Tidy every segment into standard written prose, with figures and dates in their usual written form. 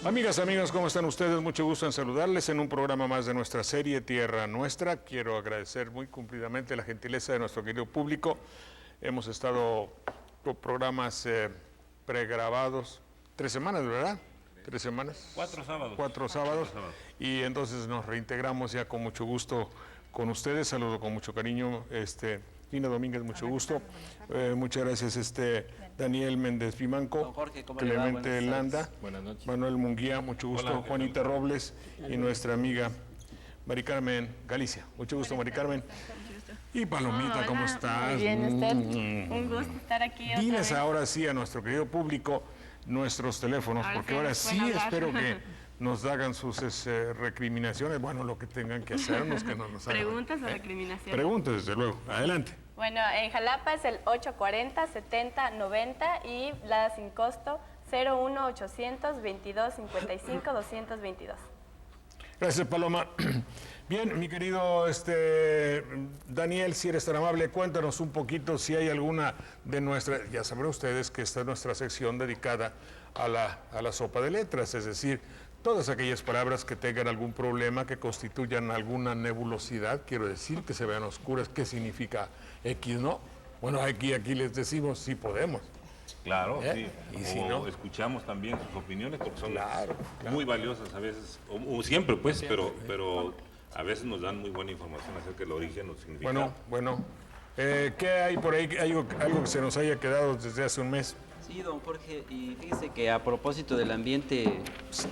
Amigas, amigos, ¿cómo están ustedes? Mucho gusto en saludarles en un programa más de nuestra serie Tierra Nuestra. Quiero agradecer muy cumplidamente la gentileza de nuestro querido público. Hemos estado con programas pregrabados, 3 semanas, ¿verdad? 3 semanas. 4 sábados. 4 sábados. Y entonces nos reintegramos ya con mucho gusto con ustedes. Saludo con mucho cariño. Lina Domínguez, mucho gusto. Muchas gracias, Daniel Méndez Vimanco, Clemente Landa, Manuel Munguía, mucho gusto. Hola, Juanita Robles y nuestra amiga Mari Carmen Galicia. Mucho gusto, Mari Carmen. Y Palomita, ¿cómo estás? Muy bien, usted. Un gusto estar aquí. Diles ahora sí a nuestro querido público nuestros teléfonos, porque ahora sí espero que nos hagan sus recriminaciones, bueno, lo que tengan que hacernos, que no nos hagan. ¿Preguntas o recriminaciones? Preguntas, desde luego. Adelante. Bueno, en Jalapa es el 840-70-90 y la sin costo 01800-2255-222. Gracias, Paloma. Bien, mi querido Daniel, si eres tan amable, cuéntanos un poquito si hay alguna de nuestras, ya sabrán ustedes que esta es nuestra sección dedicada a la sopa de letras, es decir, todas aquellas palabras que tengan algún problema, que constituyan alguna nebulosidad, quiero decir, que se vean oscuras, ¿qué significa X, no? Bueno, aquí les decimos si podemos. Claro, sí. Y si no, escuchamos también sus opiniones porque son muy valiosas a veces, o siempre pues, pero a veces nos dan muy buena información acerca del origen o significado. Bueno. ¿Qué hay por ahí? ¿Algo que se nos haya quedado desde hace un mes? Sí, don Jorge, y fíjese que a propósito del ambiente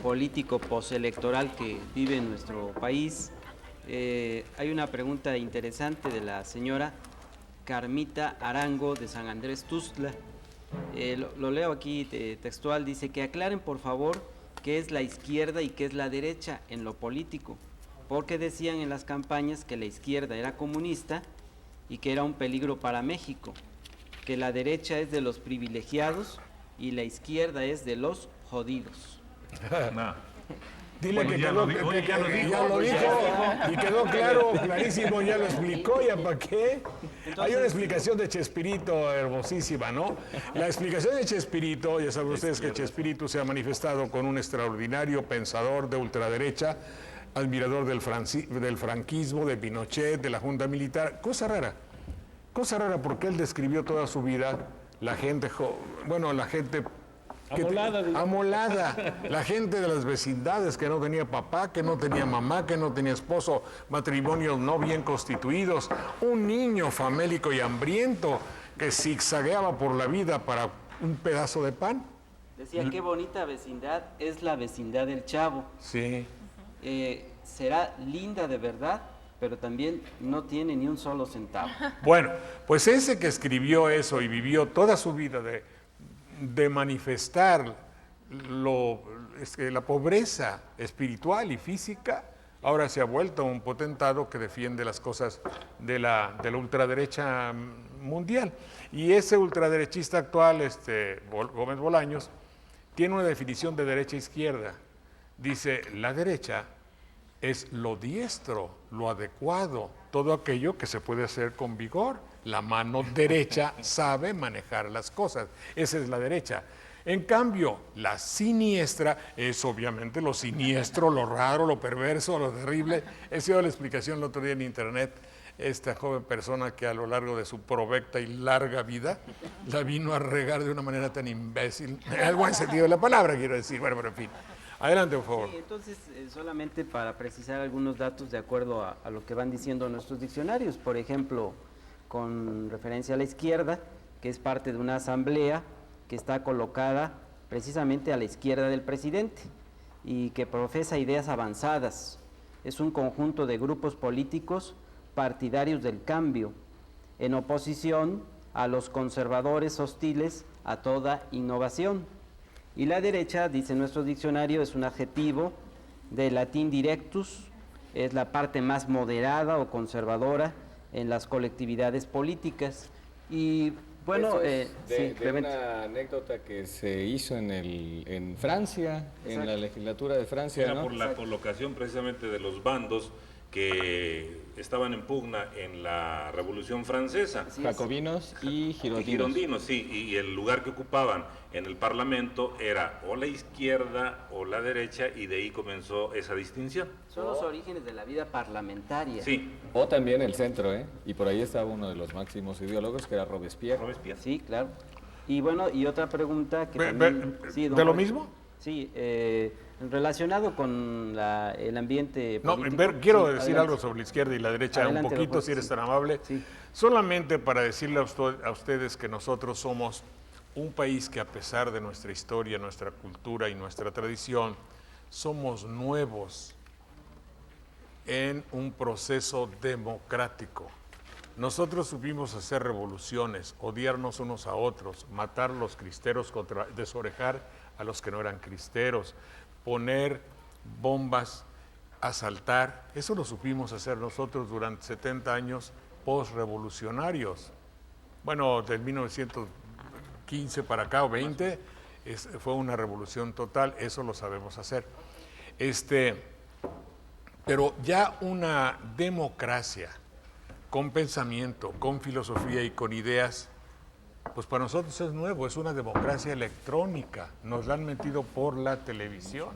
político postelectoral que vive en nuestro país, hay una pregunta interesante de la señora Carmita Arango de San Andrés Tuxtla. Lo leo aquí textual, dice que aclaren por favor qué es la izquierda y qué es la derecha en lo político, porque decían en las campañas que la izquierda era comunista y que era un peligro para México, que la derecha es de los privilegiados y la izquierda es de los jodidos. Dile bueno, que ya quedó, lo dijo, ya lo dijo y quedó claro, clarísimo, ya lo explicó, ¿ya para qué? Entonces, hay una explicación de Chespirito hermosísima, ¿no? La explicación de Chespirito, ya saben ustedes que Chespirito se ha manifestado con un extraordinario pensador de ultraderecha, admirador del franquismo, de Pinochet, de la Junta Militar, cosa rara porque él describió toda su vida la gente amolada, la gente de las vecindades que no tenía papá, que no tenía mamá, que no tenía esposo, matrimonios no bien constituidos, un niño famélico y hambriento que zigzagueaba por la vida para un pedazo de pan. Decía, qué bonita vecindad, es la vecindad del Chavo. Sí. Será linda de verdad, pero también no tiene ni un solo centavo. Bueno, pues ese que escribió eso y vivió toda su vida de manifestar la pobreza espiritual y física, ahora se ha vuelto un potentado que defiende las cosas de la ultraderecha mundial. Y ese ultraderechista actual, Gómez Bolaños, tiene una definición de derecha e izquierda. Dice, la derecha es lo diestro, lo adecuado, todo aquello que se puede hacer con vigor. La mano derecha sabe manejar las cosas, esa es la derecha. En cambio, la siniestra es obviamente lo siniestro, lo raro, lo perverso, lo terrible. He sido la explicación el otro día en internet, esta joven persona que a lo largo de su provecta y larga vida la vino a regar de una manera tan imbécil, en el buen sentido de la palabra, quiero decir, bueno, pero en fin. Adelante, por favor. Sí, entonces, solamente para precisar algunos datos de acuerdo a lo que van diciendo nuestros diccionarios, por ejemplo, con referencia a la izquierda, que es parte de una asamblea que está colocada precisamente a la izquierda del presidente y que profesa ideas avanzadas. Es un conjunto de grupos políticos partidarios del cambio, en oposición a los conservadores hostiles a toda innovación. Y la derecha, dice nuestro diccionario, es un adjetivo de latín directus, es la parte más moderada o conservadora en las colectividades políticas. Y bueno, de una anécdota que se hizo en Francia, en la legislatura de Francia, era ¿no? por la colocación precisamente de los bandos que estaban en pugna en la Revolución Francesa. Jacobinos y girondinos. Girondinos, sí, y el lugar que ocupaban en el Parlamento era o la izquierda o la derecha, y de ahí comenzó esa distinción. Son los orígenes de la vida parlamentaria. Sí, O también el centro, ¿eh? Y por ahí estaba uno de los máximos ideólogos, que era Robespierre. Robespierre. Sí, claro. Y bueno, y otra pregunta que Ve- también... ve- sí, don ¿de lo Jorge. mismo? Sí, relacionado con el ambiente No, político. quiero Sí, decir adelante. algo sobre la izquierda y la derecha, Adelante, un poquito, doctor, si eres sí. tan amable. Sí. Solamente para decirle a ustedes que nosotros somos un país que, a pesar de nuestra historia, nuestra cultura y nuestra tradición, somos nuevos en un proceso democrático. Nosotros supimos hacer revoluciones, odiarnos unos a otros, matar a los cristeros, desorejar a los que no eran cristeros, poner bombas, asaltar. Eso lo supimos hacer nosotros durante 70 años postrevolucionarios. Bueno, del 1915 para acá o 20 fue una revolución total, eso lo sabemos hacer. Pero ya una democracia con pensamiento, con filosofía y con ideas, pues para nosotros es nuevo, es una democracia electrónica, nos la han metido por la televisión.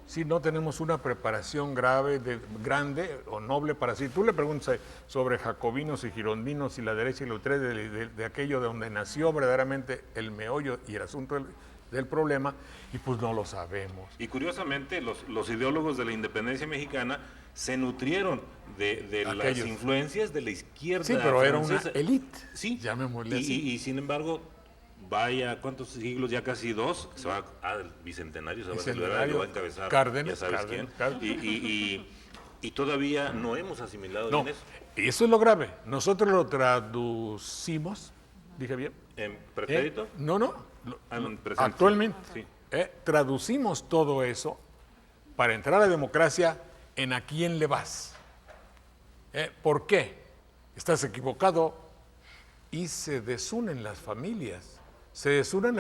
Si no tenemos una preparación grande o noble para sí. Tú le preguntas sobre jacobinos y girondinos y la derecha y la ultra de aquello de donde nació verdaderamente el meollo y el asunto del problema, y pues no lo sabemos. Y curiosamente, los ideólogos de la independencia mexicana se nutrieron de las Aquellos. influencias de la izquierda Sí, pero era una francesa. élite, Sí, llamémosle así. y sin embargo, vaya, ¿cuántos siglos? Ya casi 2, se va al bicentenario, se va a celebrar, Bicentenario, lo va a encabezar, Cárdenas, ya sabes Cárdenas, quién. Cárdenas. Y todavía no hemos asimilado No, bien eso. y eso es lo grave. Nosotros lo traducimos, dije bien. ¿En pretérito? No, En presente. actualmente. Sí. Traducimos todo eso para entrar a la democracia en a quién le vas. ¿Por qué? Estás equivocado y se desunen las familias. Se desunen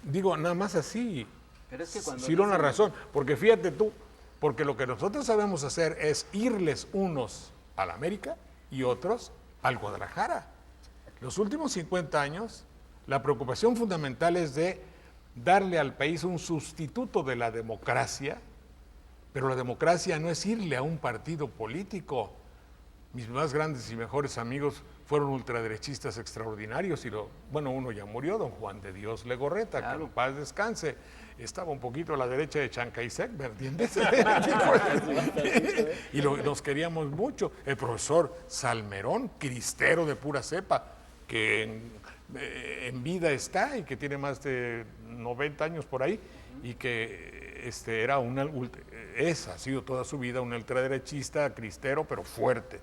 digo, nada más así. Pero es que cuando Sí, una dicen- razón. Porque fíjate tú, porque lo que nosotros sabemos hacer es irles unos a la América y otros al Guadalajara. Los últimos 50 años, la preocupación fundamental es de darle al país un sustituto de la democracia, pero la democracia no es irle a un partido político. Mis más grandes y mejores amigos fueron ultraderechistas extraordinarios y uno ya murió, don Juan de Dios Legorreta, Claro. que en paz descanse. Estaba un poquito a la derecha de Chancay-Sec, ¿me entiendes? Y nos queríamos mucho. El profesor Salmerón, cristero de pura cepa, que en vida está y que tiene más de 90 años por ahí, y que ha sido toda su vida un ultraderechista, cristero, pero fuerte.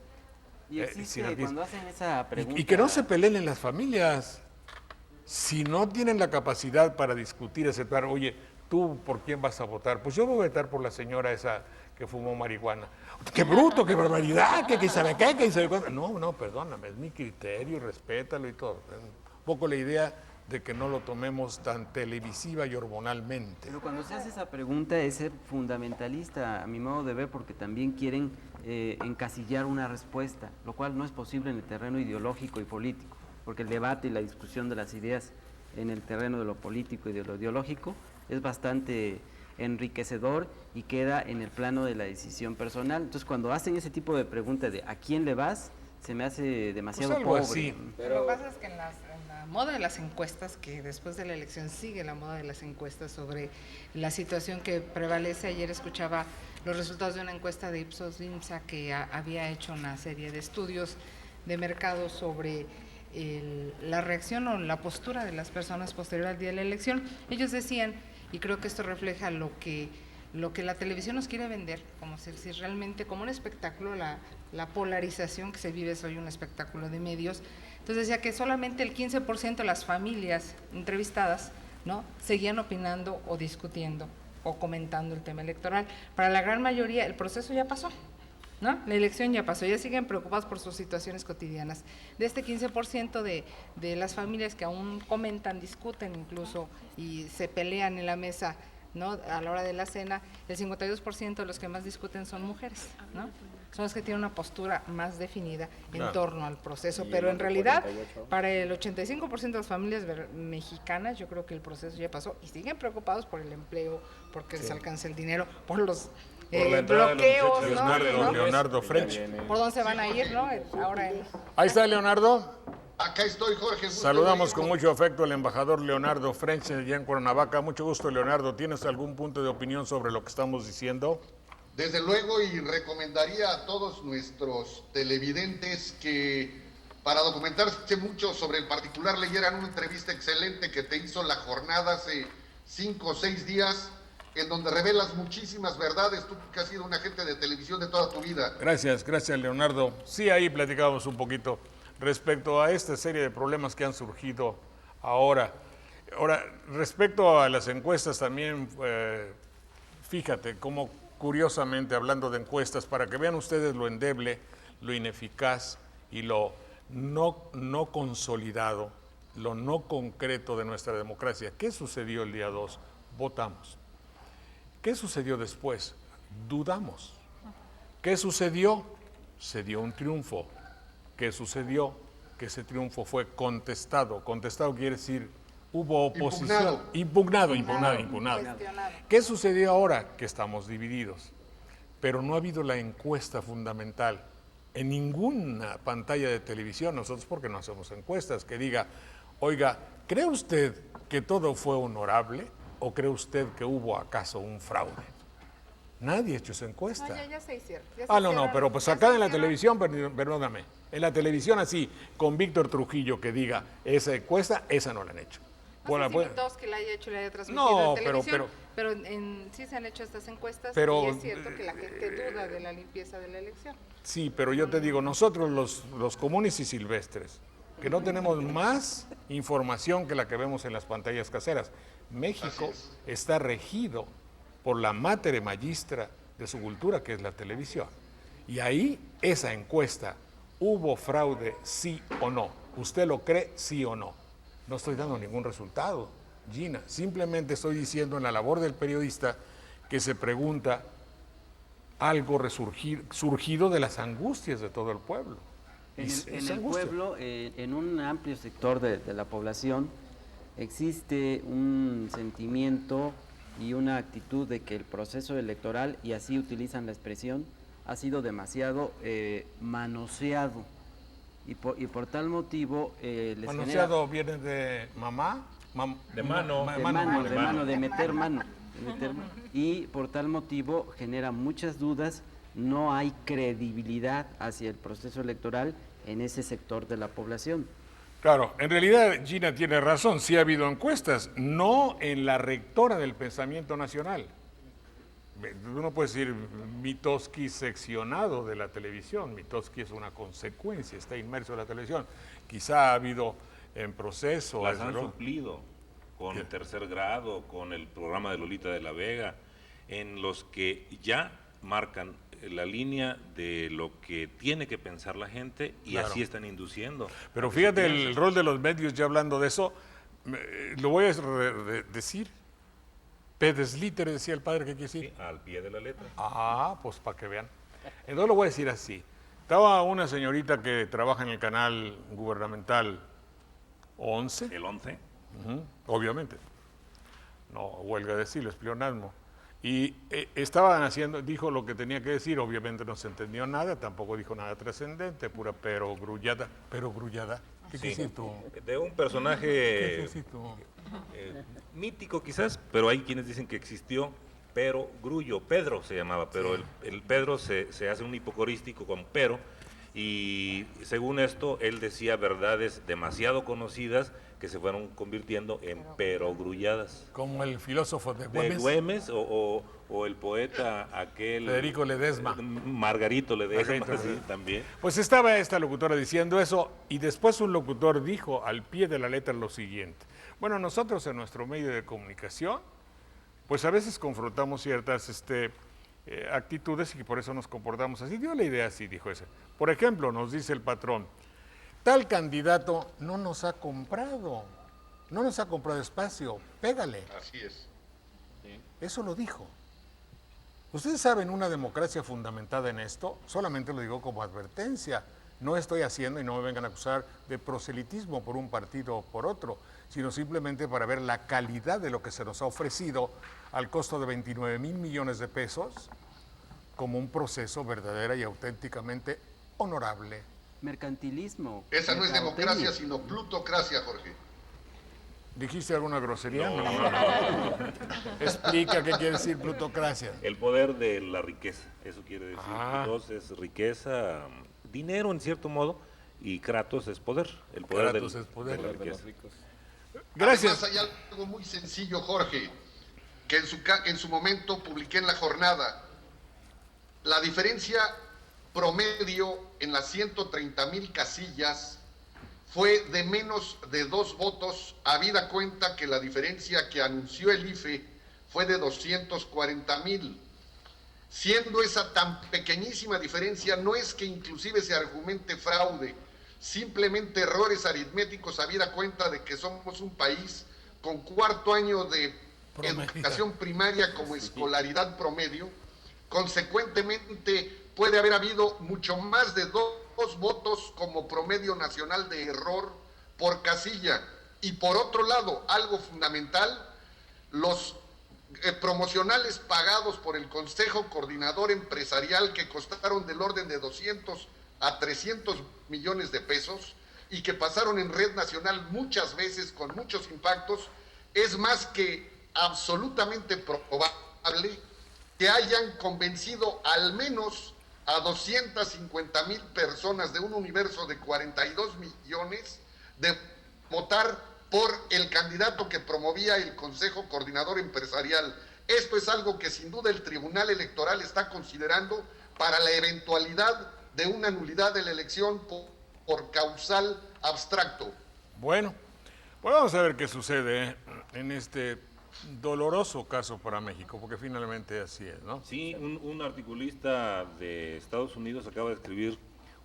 Y existe, sin artistas. cuando hacen esa pregunta... Y que no se peleen en las familias. Si no tienen la capacidad para discutir, aceptar, oye, ¿tú por quién vas a votar? Pues yo voy a votar por la señora esa que fumó marihuana. ¡Qué bruto, qué barbaridad! ¿Qué sabe qué? ¿Qué sabe cuánto? No, perdóname, es mi criterio, respétalo y todo. Un poco la idea de que no lo tomemos tan televisiva y hormonalmente. Pero cuando se hace esa pregunta es ser fundamentalista, a mi modo de ver, porque también quieren encasillar una respuesta, lo cual no es posible en el terreno ideológico y político, porque el debate y la discusión de las ideas en el terreno de lo político y de lo ideológico es bastante enriquecedor y queda en el plano de la decisión personal. Entonces, cuando hacen ese tipo de preguntas de ¿a quién le vas?, se me hace demasiado algo pobre. así. Lo que pasa es que en la moda de las encuestas, que después de la elección sigue la moda de las encuestas sobre la situación que prevalece. Ayer escuchaba los resultados de una encuesta de Ipsos Limsa que había hecho una serie de estudios de mercado sobre la reacción o la postura de las personas posterior al día de la elección. Ellos decían, y creo que esto refleja lo que la televisión nos quiere vender, como si realmente como un espectáculo, la polarización que se vive es hoy un espectáculo de medios. Entonces decía que solamente el 15% de las familias entrevistadas, ¿no?, seguían opinando o discutiendo o comentando el tema electoral. Para la gran mayoría el proceso ya pasó, ¿no? La elección ya pasó, ya siguen preocupados por sus situaciones cotidianas. De este 15% de las familias que aún comentan, discuten incluso y se pelean en la mesa ¿no? A la hora de la cena, el 52% de los que más discuten son mujeres, ¿no? Son los que tienen una postura más definida en torno al proceso, pero en realidad para el 85% de las familias mexicanas yo creo que el proceso ya pasó y siguen preocupados por el empleo, porque les alcanza el dinero, por los Por la entrada de los bloqueos, muchachos, ¿no? Leonardo French. ¿Por dónde se van a ir, no? Ahora Ahí está Leonardo. Acá estoy, Jorge. Saludamos con mucho afecto al embajador Leonardo French allá en Cuernavaca. Mucho gusto, Leonardo. ¿Tienes algún punto de opinión sobre lo que estamos diciendo? Desde luego, y recomendaría a todos nuestros televidentes que para documentarse mucho sobre el particular leyeran una entrevista excelente que te hizo La Jornada hace 5 o 6 días, en donde revelas muchísimas verdades, tú que has sido un agente de televisión de toda tu vida. Gracias, Leonardo. Sí, ahí platicábamos un poquito respecto a esta serie de problemas que han surgido ahora. Ahora, respecto a las encuestas también, fíjate cómo curiosamente, hablando de encuestas, para que vean ustedes lo endeble, lo ineficaz y lo no consolidado, lo no concreto de nuestra democracia. ¿Qué sucedió el día 2? Votamos. ¿Qué sucedió después? Dudamos. ¿Qué sucedió? Se dio un triunfo. ¿Qué sucedió? Que ese triunfo fue contestado. Contestado quiere decir hubo oposición. Impugnado. ¿Qué sucedió ahora? Que estamos divididos. Pero no ha habido la encuesta fundamental en ninguna pantalla de televisión, nosotros porque no hacemos encuestas, que diga, oiga, ¿cree usted que todo fue honorable o cree usted que hubo acaso un fraude? Nadie ha hecho esa encuesta. No, ya se hicieron. No, pero pues acá en la televisión, perdóname, en la televisión así, con Víctor Trujillo que diga esa encuesta, esa no la han hecho. No sé si Mitofsky la haya hecho y la haya transmitido en televisión, pero sí se han hecho estas encuestas y es cierto que la gente duda de la limpieza de la elección. Sí, pero yo te digo, nosotros los comunes y silvestres, que no tenemos más información que la que vemos en las pantallas caseras, México está regido por la mater magistra de su cultura, que es la televisión. Y ahí, esa encuesta, ¿hubo fraude, sí o no? ¿Usted lo cree, sí o no? No estoy dando ningún resultado, Gina. Simplemente estoy diciendo en la labor del periodista que se pregunta algo surgido de las angustias de todo el pueblo. En el pueblo, en un amplio sector de la población, existe un sentimiento y una actitud de que el proceso electoral, y así utilizan la expresión, ha sido demasiado manoseado. Y por tal motivo les manoseado viene de mamá, de mano, de meter mano. Y por tal motivo genera muchas dudas, no hay credibilidad hacia el proceso electoral en ese sector de la población. Claro, en realidad Gina tiene razón, sí ha habido encuestas, no en la rectora del pensamiento nacional. Uno puede decir Mitofsky seccionado de la televisión, Mitofsky es una consecuencia, está inmerso en la televisión. Quizá ha habido en proceso. Las han suplido con el Tercer Grado, con el programa de Lolita de la Vega, en los que ya marcan la línea de lo que tiene que pensar la gente y así están induciendo. Pero fíjate el rol de los medios, ya hablando de eso, lo voy a decir. Pedes litere, decía el padre, ¿qué quiere decir? Sí, al pie de la letra. Pues para que vean. Entonces lo voy a decir así. Estaba una señorita que trabaja en el canal gubernamental 11. El 11. Obviamente. No huelga decirlo, es pleonasmo. Y estaban haciendo, dijo lo que tenía que decir, obviamente no se entendió nada, tampoco dijo nada trascendente, pura perogrullada. ¿Perogrullada? ¿Qué quiere decir tú? De un personaje mítico quizás, pero hay quienes dicen que existió, pero Grullo, Pedro se llamaba, pero el Pedro se hace un hipocorístico con pero, y según esto, él decía verdades demasiado conocidas que se fueron convirtiendo en perogrulladas. Como el filósofo de Güemes. Güemes. De Güemes o el poeta aquel... Federico Ledesma. Margarito Ledesma, sí, también. Pues estaba esta locutora diciendo eso y después un locutor dijo al pie de la letra lo siguiente. Bueno, nosotros en nuestro medio de comunicación, pues a veces confrontamos ciertas actitudes y por eso nos comportamos así. Dio la idea así, dijo ese. Por ejemplo, nos dice el patrón, tal candidato no nos ha comprado espacio, pégale. Así es. Eso lo dijo. Ustedes saben, una democracia fundamentada en esto, solamente lo digo como advertencia. No estoy haciendo, y no me vengan a acusar de proselitismo por un partido o por otro, sino simplemente para ver la calidad de lo que se nos ha ofrecido al costo de 29,000 millones de pesos como un proceso verdadera y auténticamente honorable. Mercantilismo. Esa no es mercadotecnia. democracia, sino plutocracia, Jorge. ¿Dijiste alguna grosería? No. Explica qué quiere decir plutocracia. El poder de la riqueza, eso quiere decir. Ah. Entonces, riqueza, dinero en cierto modo, y Kratos es poder. El poder, Kratos es poder. de la De los riqueza. ricos. Gracias. Además, hay algo muy sencillo, Jorge, que en su momento publiqué en La Jornada. La diferencia promedio en las 130,000 casillas fue de menos de 2 votos, habida cuenta que la diferencia que anunció el IFE fue de 240,000. Siendo esa tan pequeñísima diferencia, no es que inclusive se argumente fraude, simplemente errores aritméticos, habida cuenta de que somos un país con 4º año de educación primaria como escolaridad promedio. Consecuentemente, puede haber habido mucho más de 2 votos como promedio nacional de error por casilla. Y por otro lado, algo fundamental, los promocionales pagados por el Consejo Coordinador Empresarial, que costaron del orden de 200 a 300 millones de pesos y que pasaron en red nacional muchas veces con muchos impactos, es más que absolutamente probable que hayan convencido al menos a 250,000 personas de un universo de 42 millones de votar por el candidato que promovía el Consejo Coordinador Empresarial. Esto es algo que sin duda el Tribunal Electoral está considerando para la eventualidad de una nulidad de la elección por causal abstracto. Bueno, pues vamos a ver qué sucede en este doloroso caso para México, porque finalmente así es, ¿no? Sí, un articulista de Estados Unidos acaba de escribir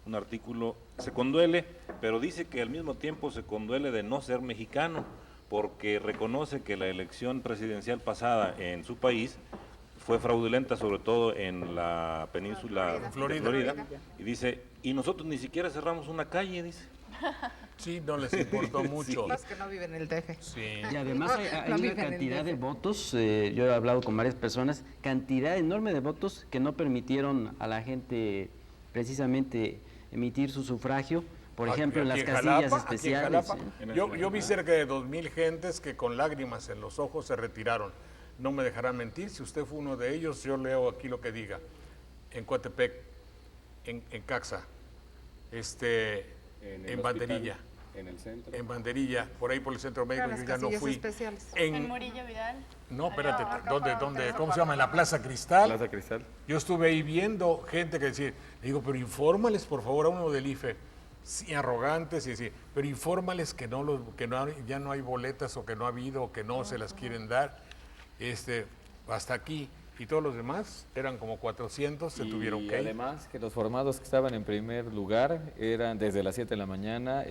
un artículo, se conduele, pero dice que al mismo tiempo se conduele de no ser mexicano, porque reconoce que la elección presidencial pasada en su país fue fraudulenta, sobre todo en la península de Florida, y dice, y nosotros ni siquiera cerramos una calle, dice. Sí, no les importó mucho. Los que no viven en el DF. Sí. Y además hay No una viven en el cantidad de DF. votos, yo he hablado con varias personas, cantidad enorme de votos que no permitieron a la gente precisamente emitir su sufragio, por ejemplo, en las Aquí casillas Jalapa, aquí en especiales. Jalapa. Yo vi cerca de 2,000 gentes que con lágrimas en los ojos se retiraron. No me dejarán mentir, si usted fue uno de ellos, yo leo aquí lo que diga. En Coatepec, en Caxa, En el en hospital, Banderilla, En el centro. en Banderilla, por ahí por el centro médico, Las yo ya no casillas fui. especiales. En Murillo Vidal. No, espérate, Había ¿dónde? ¿Cómo se llama? En la Plaza Cristal. Plaza Cristal. Yo estuve ahí viendo gente que decía, digo, pero infórmales por favor a uno del IFE, sí, arrogantes y así, pero infórmales que ya no hay boletas o que no ha habido o que no se las quieren dar, hasta aquí. Y todos los demás eran como 400, se tuvieron Y que ir. además que los formados que estaban en primer lugar eran desde las 7 de la mañana,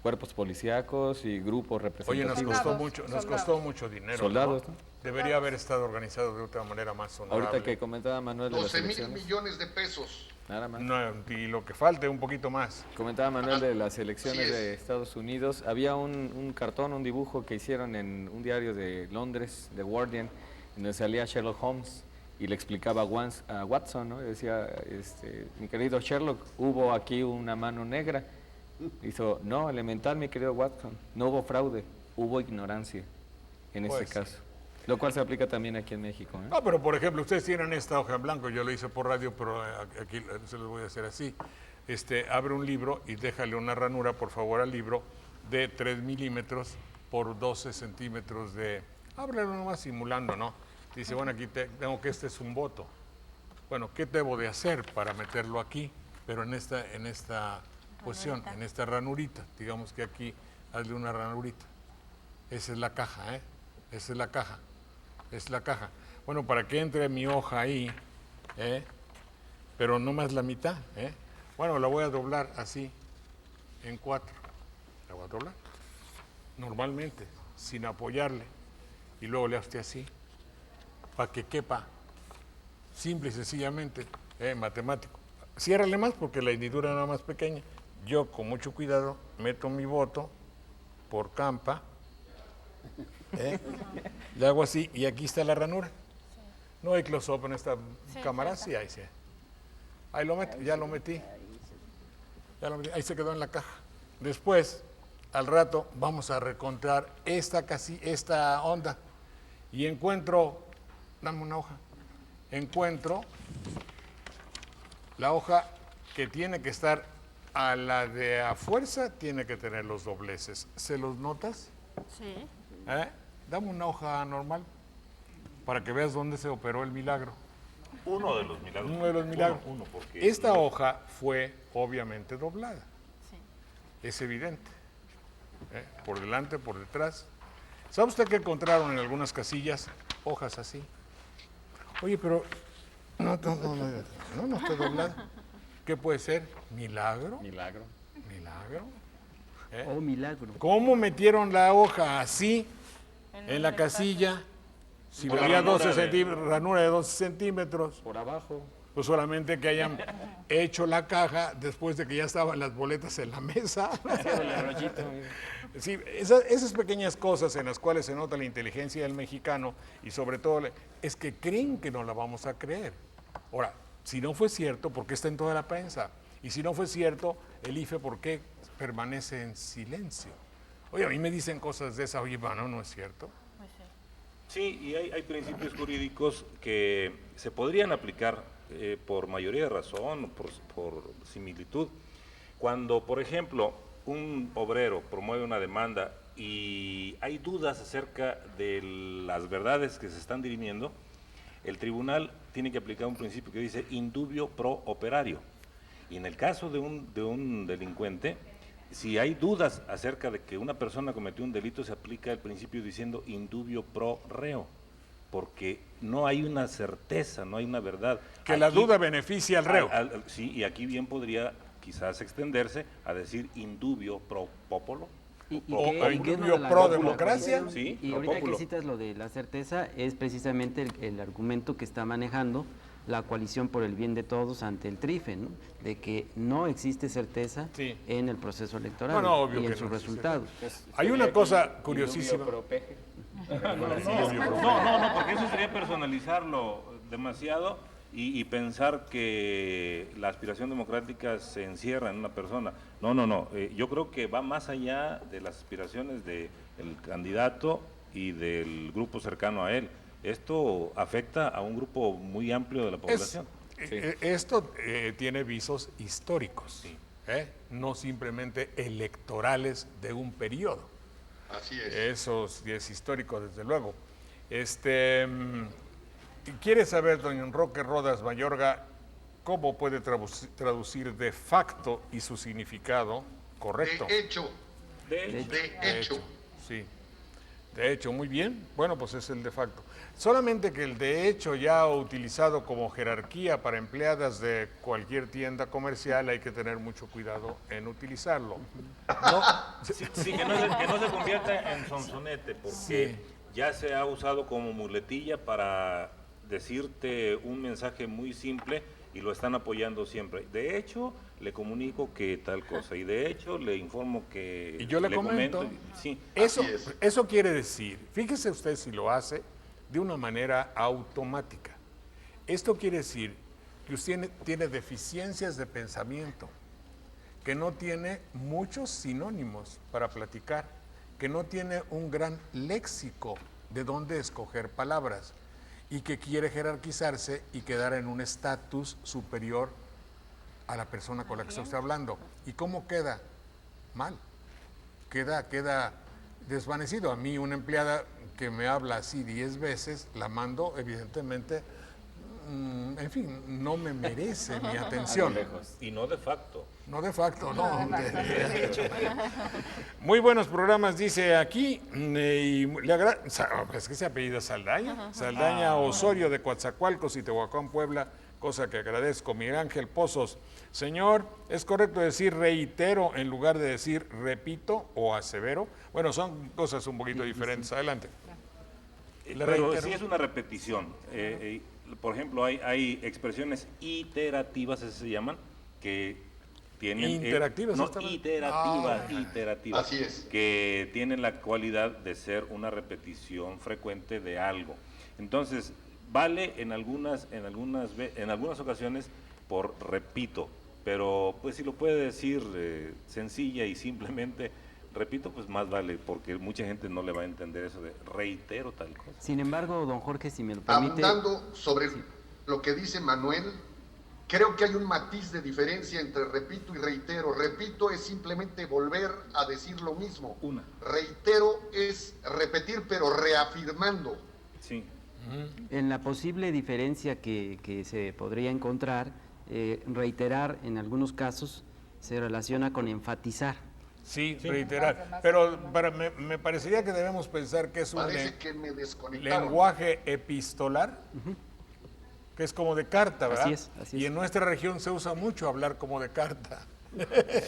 cuerpos policíacos y grupos Oye, representativos. nos costó mucho dinero. Soldados, ¿no? ¿no? Debería haber estado organizado de otra manera más honorable. Ahorita que comentaba Manuel de las 12,000 elecciones, millones de pesos. nada más. No, y lo que falte, un poquito más. Comentaba Manuel de las elecciones Así es. de Estados Unidos. Había un cartón, un dibujo que hicieron en un diario de Londres, The Guardian, en donde salía Sherlock Holmes y le explicaba a Watson, ¿no? Y decía, mi querido Sherlock, hubo aquí una mano negra. Hizo, no, elemental, mi querido Watson, no hubo fraude, hubo ignorancia en Pues este caso. Lo cual se aplica también aquí en México. ¿eh? No, pero por ejemplo, ustedes tienen esta hoja en blanco, yo lo hice por radio, pero aquí se los voy a hacer así. Abre un libro y déjale una ranura, por favor, al libro de 3 milímetros por 12 centímetros de... Ábrelo nomás simulando, ¿no? Dice, bueno, aquí tengo que este es un voto. Bueno, ¿qué debo de hacer para meterlo aquí? Pero en esta posición, en esta ranurita. Digamos que aquí hazle una ranurita. Esa es la caja, ¿eh? Esa es la caja. Es la caja. Bueno, para que entre mi hoja ahí, pero no más la mitad, Bueno, la voy a doblar así, en 4. La voy a doblar, normalmente, sin apoyarle. Y luego le hace así. para que quepa, simple y sencillamente, matemático. Ciérrale más porque la hendidura era más pequeña. Yo con mucho cuidado meto mi voto por campa, le hago así y aquí está la ranura. No hay close-up en esta cámara, sí, ahí sí. Ahí lo meto, ya lo metí. Ahí se quedó en la caja. Después, al rato, vamos a recontar esta onda. Y encuentro, dame una hoja, encuentro la hoja que tiene que estar a la de a fuerza, tiene que tener los dobleces. ¿Se los notas? Sí. Dame una hoja normal para que veas dónde se operó el milagro. Uno de los milagros. Uno de los milagros. Uno, porque Esta hoja fue obviamente doblada. Sí. Es evidente. Por delante, por detrás. ¿Sabe usted que encontraron en algunas casillas hojas así? Oye, pero no está doblada. ¿Qué puede ser? ¿Milagro? Milagro. ¿Milagro? Oh, milagro. ¿Cómo metieron la hoja así en la casilla? Si Por la había ranura 12 de- centímetros, ranura de 12 centímetros, Por abajo. pues solamente que hayan hecho la caja después de que ya estaban las boletas en la mesa. El rollito, mira. Sí, esas pequeñas cosas en las cuales se nota la inteligencia del mexicano y sobre todo es que creen que no la vamos a creer. Ahora, si no fue cierto, ¿por qué está en toda la prensa? Y si no fue cierto, el IFE, ¿por qué permanece en silencio? Oye, a mí me dicen cosas de esa, oye, bueno, no es cierto. Pues sí. Sí, y hay principios jurídicos que se podrían aplicar por mayoría de razón, por similitud. Cuando, por ejemplo, un obrero promueve una demanda y hay dudas acerca de las verdades que se están dirimiendo, el tribunal tiene que aplicar un principio que dice indubio pro operario. Y en el caso de un delincuente, si hay dudas acerca de que una persona cometió un delito, se aplica el principio diciendo indubio pro reo, porque no hay una certeza, no hay una verdad. Que la Aquí- duda beneficia al reo. Sí, y aquí bien podría quizás extenderse a decir indubio pro popolo. O qué- indubio qué es lo de la pro cláusula democracia. de coalición? Sí, Y pro ahorita populo. que citas lo de la certeza, es precisamente el argumento que está manejando la coalición por el bien de todos ante el TRIFE, ¿no? De que no existe certeza Sí. en el proceso electoral No, no, obvio y que en sus no existe. resultados. Hay una cosa curiosísima. Indubio pro peje. No, porque eso sería personalizarlo demasiado y pensar que la aspiración democrática se encierra en una persona. No. Yo creo que va más allá de las aspiraciones del candidato y del grupo cercano a él. Esto afecta a un grupo muy amplio de la población. Esto tiene visos históricos, no simplemente electorales de un periodo. Así es. Eso sí es histórico, desde luego. ¿Quiere saber, don Roque Rodas Mayorga, cómo puede traducir de facto y su significado correcto? De hecho, De hecho, Sí. De hecho, muy bien. Bueno, pues es el de facto. Solamente que el de hecho ya utilizado como jerarquía para empleadas de cualquier tienda comercial hay que tener mucho cuidado en utilizarlo. No, sí, que no se convierta en sonsonete, porque Sí. ya se ha usado como muletilla para decirte un mensaje muy simple y lo están apoyando siempre. De hecho, le comunico que tal cosa, y de hecho le informo que... y yo le comento. Sí, Eso, Así es. eso quiere decir, fíjese usted si lo hace de una manera automática. Esto quiere decir que usted tiene deficiencias de pensamiento, que no tiene muchos sinónimos para platicar, que no tiene un gran léxico de dónde escoger palabras y que quiere jerarquizarse y quedar en un estatus superior a la persona con la que está usted hablando. ¿Y cómo queda? Mal. Queda desvanecido. A mí una empleada que me habla así 10 veces, la mando, evidentemente, en fin, no me merece mi atención. y no de facto. No de facto, no. Muy buenos programas, dice aquí. Y le es que se apellida Saldaña. Saldaña Osorio de Coatzacoalcos y Tehuacán, Puebla, cosa que agradezco. Miguel Ángel Pozos. Señor, ¿es correcto decir reitero en lugar de decir repito o asevero? Bueno, son cosas un poquito diferentes. Adelante. Le Pero reitero. sí es una repetición. Por ejemplo, hay expresiones iterativas, así se llaman, que tienen... Interactivas, no, estaban. iterativas. Así es. Que tienen la cualidad de ser una repetición frecuente de algo. Entonces, vale en algunas ocasiones por repito, pero pues si lo puede decir sencilla y simplemente repito, pues más vale, porque mucha gente no le va a entender eso de reitero tal cosa. Sin embargo, don Jorge, si me lo permite... Abundando sobre lo que dice Manuel, creo que hay un matiz de diferencia entre repito y reitero. Repito es simplemente volver a decir lo mismo. Reitero es repetir, pero reafirmando. Sí. En la posible diferencia que se podría encontrar, reiterar en algunos casos se relaciona con enfatizar. Sí, reiterar. Pero me parecería que debemos pensar que es un Parece que me desconectaron. lenguaje epistolar, que es como de carta, ¿verdad? Así es. Y en nuestra región se usa mucho hablar como de carta.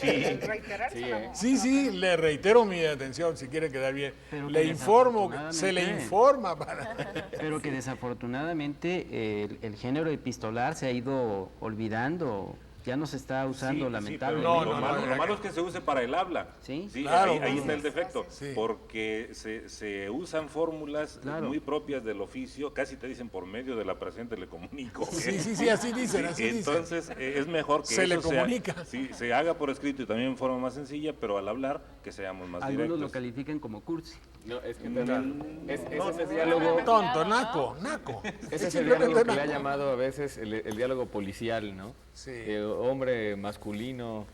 El reiterar Sí, suena Sí, le reitero mi atención si quiere quedar bien. Pero Le que informo, se le desafortunadamente- informa para... Pero que desafortunadamente el género epistolar se ha ido olvidando, ya no se está usando Sí, lamentablemente. No, lo, no, malo, no, lo malo es que se use para el habla. Sí. Claro, ahí no, está el defecto. sí. Porque se usan fórmulas Claro. muy propias del oficio, casi te dicen por medio de la presente le comunico. Sí, así dicen, así dicen. Entonces es mejor que Se le eso comunica. se haga por escrito y también en forma más sencilla, pero al hablar que seamos más Algunos lo directos. califican como cursi. No, es que ese diálogo, Tonto, naco. ese es el Simplemente diálogo que le ha naco. llamado a veces el diálogo policial, ¿no? Sí. Hombre masculino,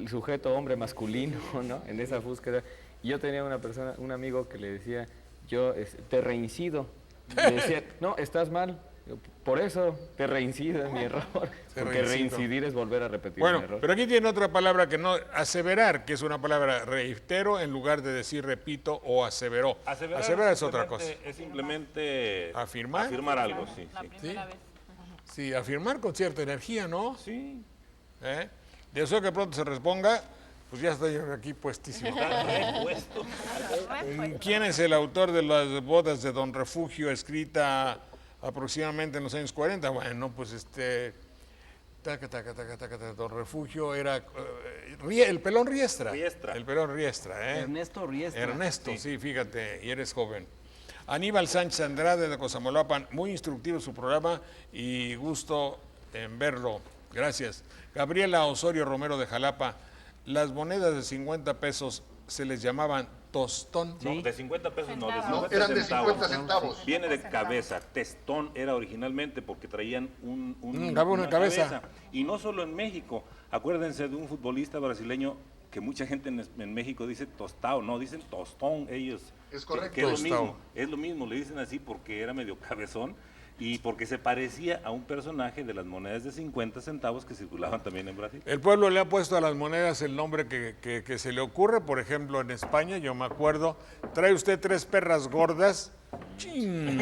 sujeto hombre masculino, ¿no? En esa búsqueda. Y yo tenía un amigo que le decía, yo te reincido. Le decía, no, estás mal. Yo, por eso te reincido en mi error. Porque reincido. reincidir es volver a repetir Bueno, un error. pero aquí tiene otra palabra que no, aseverar, que es una palabra reitero en lugar de decir repito o aseveró. Aseverar es otra cosa. Es simplemente ¿Afirmar? afirmar algo, sí. La primera vez. Sí, afirmar con cierta energía, ¿no? Sí. ¿Eh? De eso que pronto se responda, pues ya estoy aquí puestísimo. ¿Quién es el autor de las bodas de Don Refugio, escrita aproximadamente en los años 40? Bueno, pues Don Refugio era el Pelón Riestra. Riestra. El Pelón Riestra, ¿eh? Ernesto Riestra. Ernesto, sí, fíjate, y eres joven. Aníbal Sánchez Andrade de Cosamolapan, muy instructivo su programa y gusto en verlo. Gracias. Gabriela Osorio Romero de Jalapa, las monedas de 50 pesos se les llamaban tostón. No, de 50 pesos no, de 50 No, eran de centavos. 50 centavos. Viene de cabeza. Testón era originalmente porque traían una una cabeza. Y no solo en México. Acuérdense de un futbolista brasileño que mucha gente en México dice tostado, no, dicen tostón ellos. Es correcto. Que es lo Tostao. mismo, es lo mismo, le dicen así porque era medio cabezón y porque se parecía a un personaje de las monedas de 50 centavos que circulaban también en Brasil. El pueblo le ha puesto a las monedas el nombre que se le ocurre. Por ejemplo, en España, yo me acuerdo, trae usted 3 perras gordas. Chin,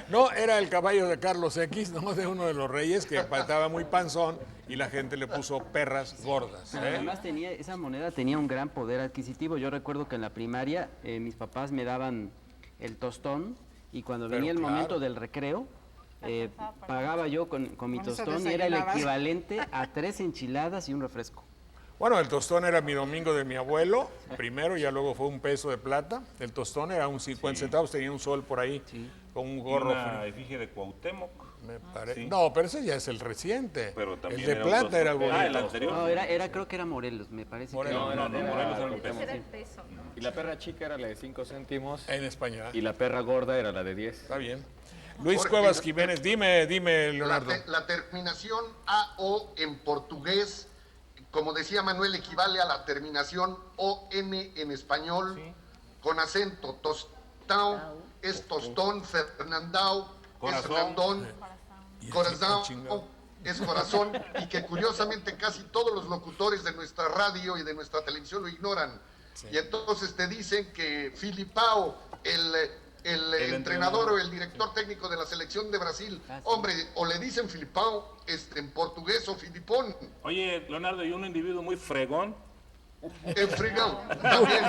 no, era el caballo de Carlos X, no de uno de los reyes que estaba muy panzón y la gente le puso perras gordas. Pero además esa moneda tenía un gran poder adquisitivo. Yo recuerdo que en la primaria mis papás me daban el tostón y cuando Pero venía el claro. momento del recreo, pagaba yo con mi Con eso tostón y era el desayunabas. equivalente a 3 enchiladas y un refresco. Bueno, el tostón era mi domingo de mi abuelo, primero, ya luego fue $1 de plata. El tostón era un 50 centavos, tenía un sol por ahí, con un Y gorro. una efigie de Cuauhtémoc. Me parece. Sí. No, pero ese ya es el reciente. Pero también el de era un plata tostón. era Ah, bonito. el anterior. No, creo que era Morelos, me parece. Morelos. que No, Morelos era un peso. Ese era el peso. Y la perra chica era la de 5 céntimos En España. y la perra gorda era la de 10. Está bien. Luis Jorge, Cuevas Jiménez, dime, Leonardo. La terminación AO en portugués, como decía Manuel, equivale a la terminación ON en español, con acento. Tostão es tostón, Fernandao es Corazón. Fernandón, Y el corazón chingado. es corazón, y que curiosamente casi todos los locutores de nuestra radio y de nuestra televisión lo ignoran. Y entonces te dicen que Filipao, el entrenador o el director técnico de la selección de Brasil, hombre, o le dicen Filipao en portugués o Filipón. Oye, Leonardo, y un individuo muy fregón, Enfregado, también.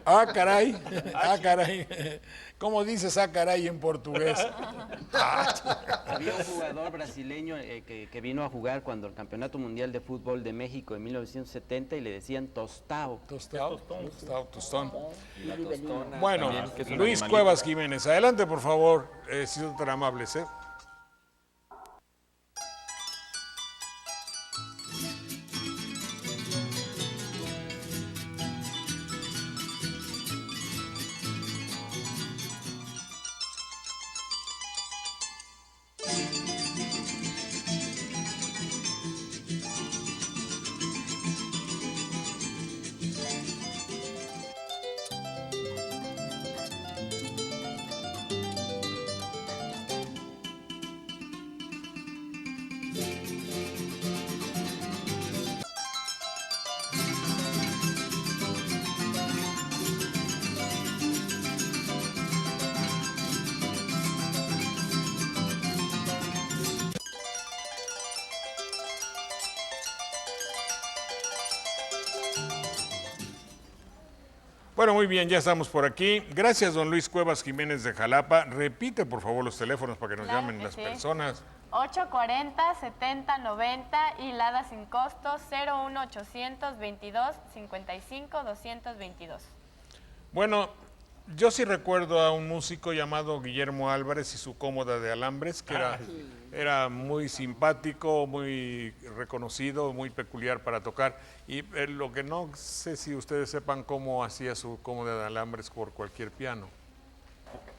Ah, caray. Ah, caray. ¿Cómo dices ah, caray en portugués? Había un jugador brasileño que vino a jugar cuando el Campeonato Mundial de Fútbol de México en 1970 y le decían tostao. Tostado. Tostón. Y la tostona Bueno, también, que es un Luis animalito. Cuevas Jiménez, adelante por favor, si son tan amables, ¿eh? Bueno, muy bien, ya estamos por aquí. Gracias, don Luis Cuevas Jiménez de Jalapa. Repite, por favor, los teléfonos para que nos Claro llamen que las sí. personas. 840-7090 y Lada sin costo 01800 22 55 222. Bueno, yo sí recuerdo a un músico llamado Guillermo Álvarez y su cómoda de alambres, que era muy simpático, muy reconocido, muy peculiar para tocar. Y lo que no sé si ustedes sepan cómo hacía su cómoda de alambres por cualquier piano.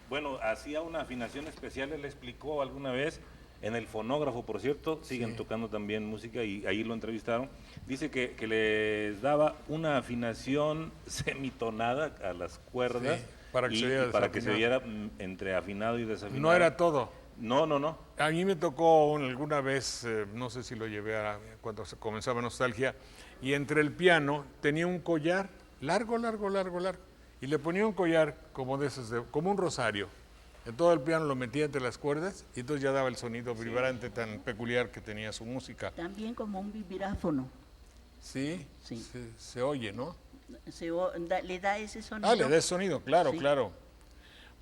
Bueno, hacía una afinación especial, él explicó alguna vez en el fonógrafo, por cierto, siguen tocando también música y ahí lo entrevistaron. Dice que les daba una afinación semitonada a las cuerdas Sí, para que se viera y para que se desafinado. viera entre afinado y desafinado. No era todo. No. A mí me tocó alguna vez, no sé si lo llevé cuando se comenzaba Nostalgia, y entre el piano tenía un collar largo, y le ponía un collar como de esos, como un rosario. En todo el piano lo metía entre las cuerdas y entonces ya daba el sonido vibrante tan peculiar que tenía su música. También como un vibráfono. Sí, Sí. se oye, ¿no? Le da ese sonido. Ah, le da sonido, claro, Sí. claro.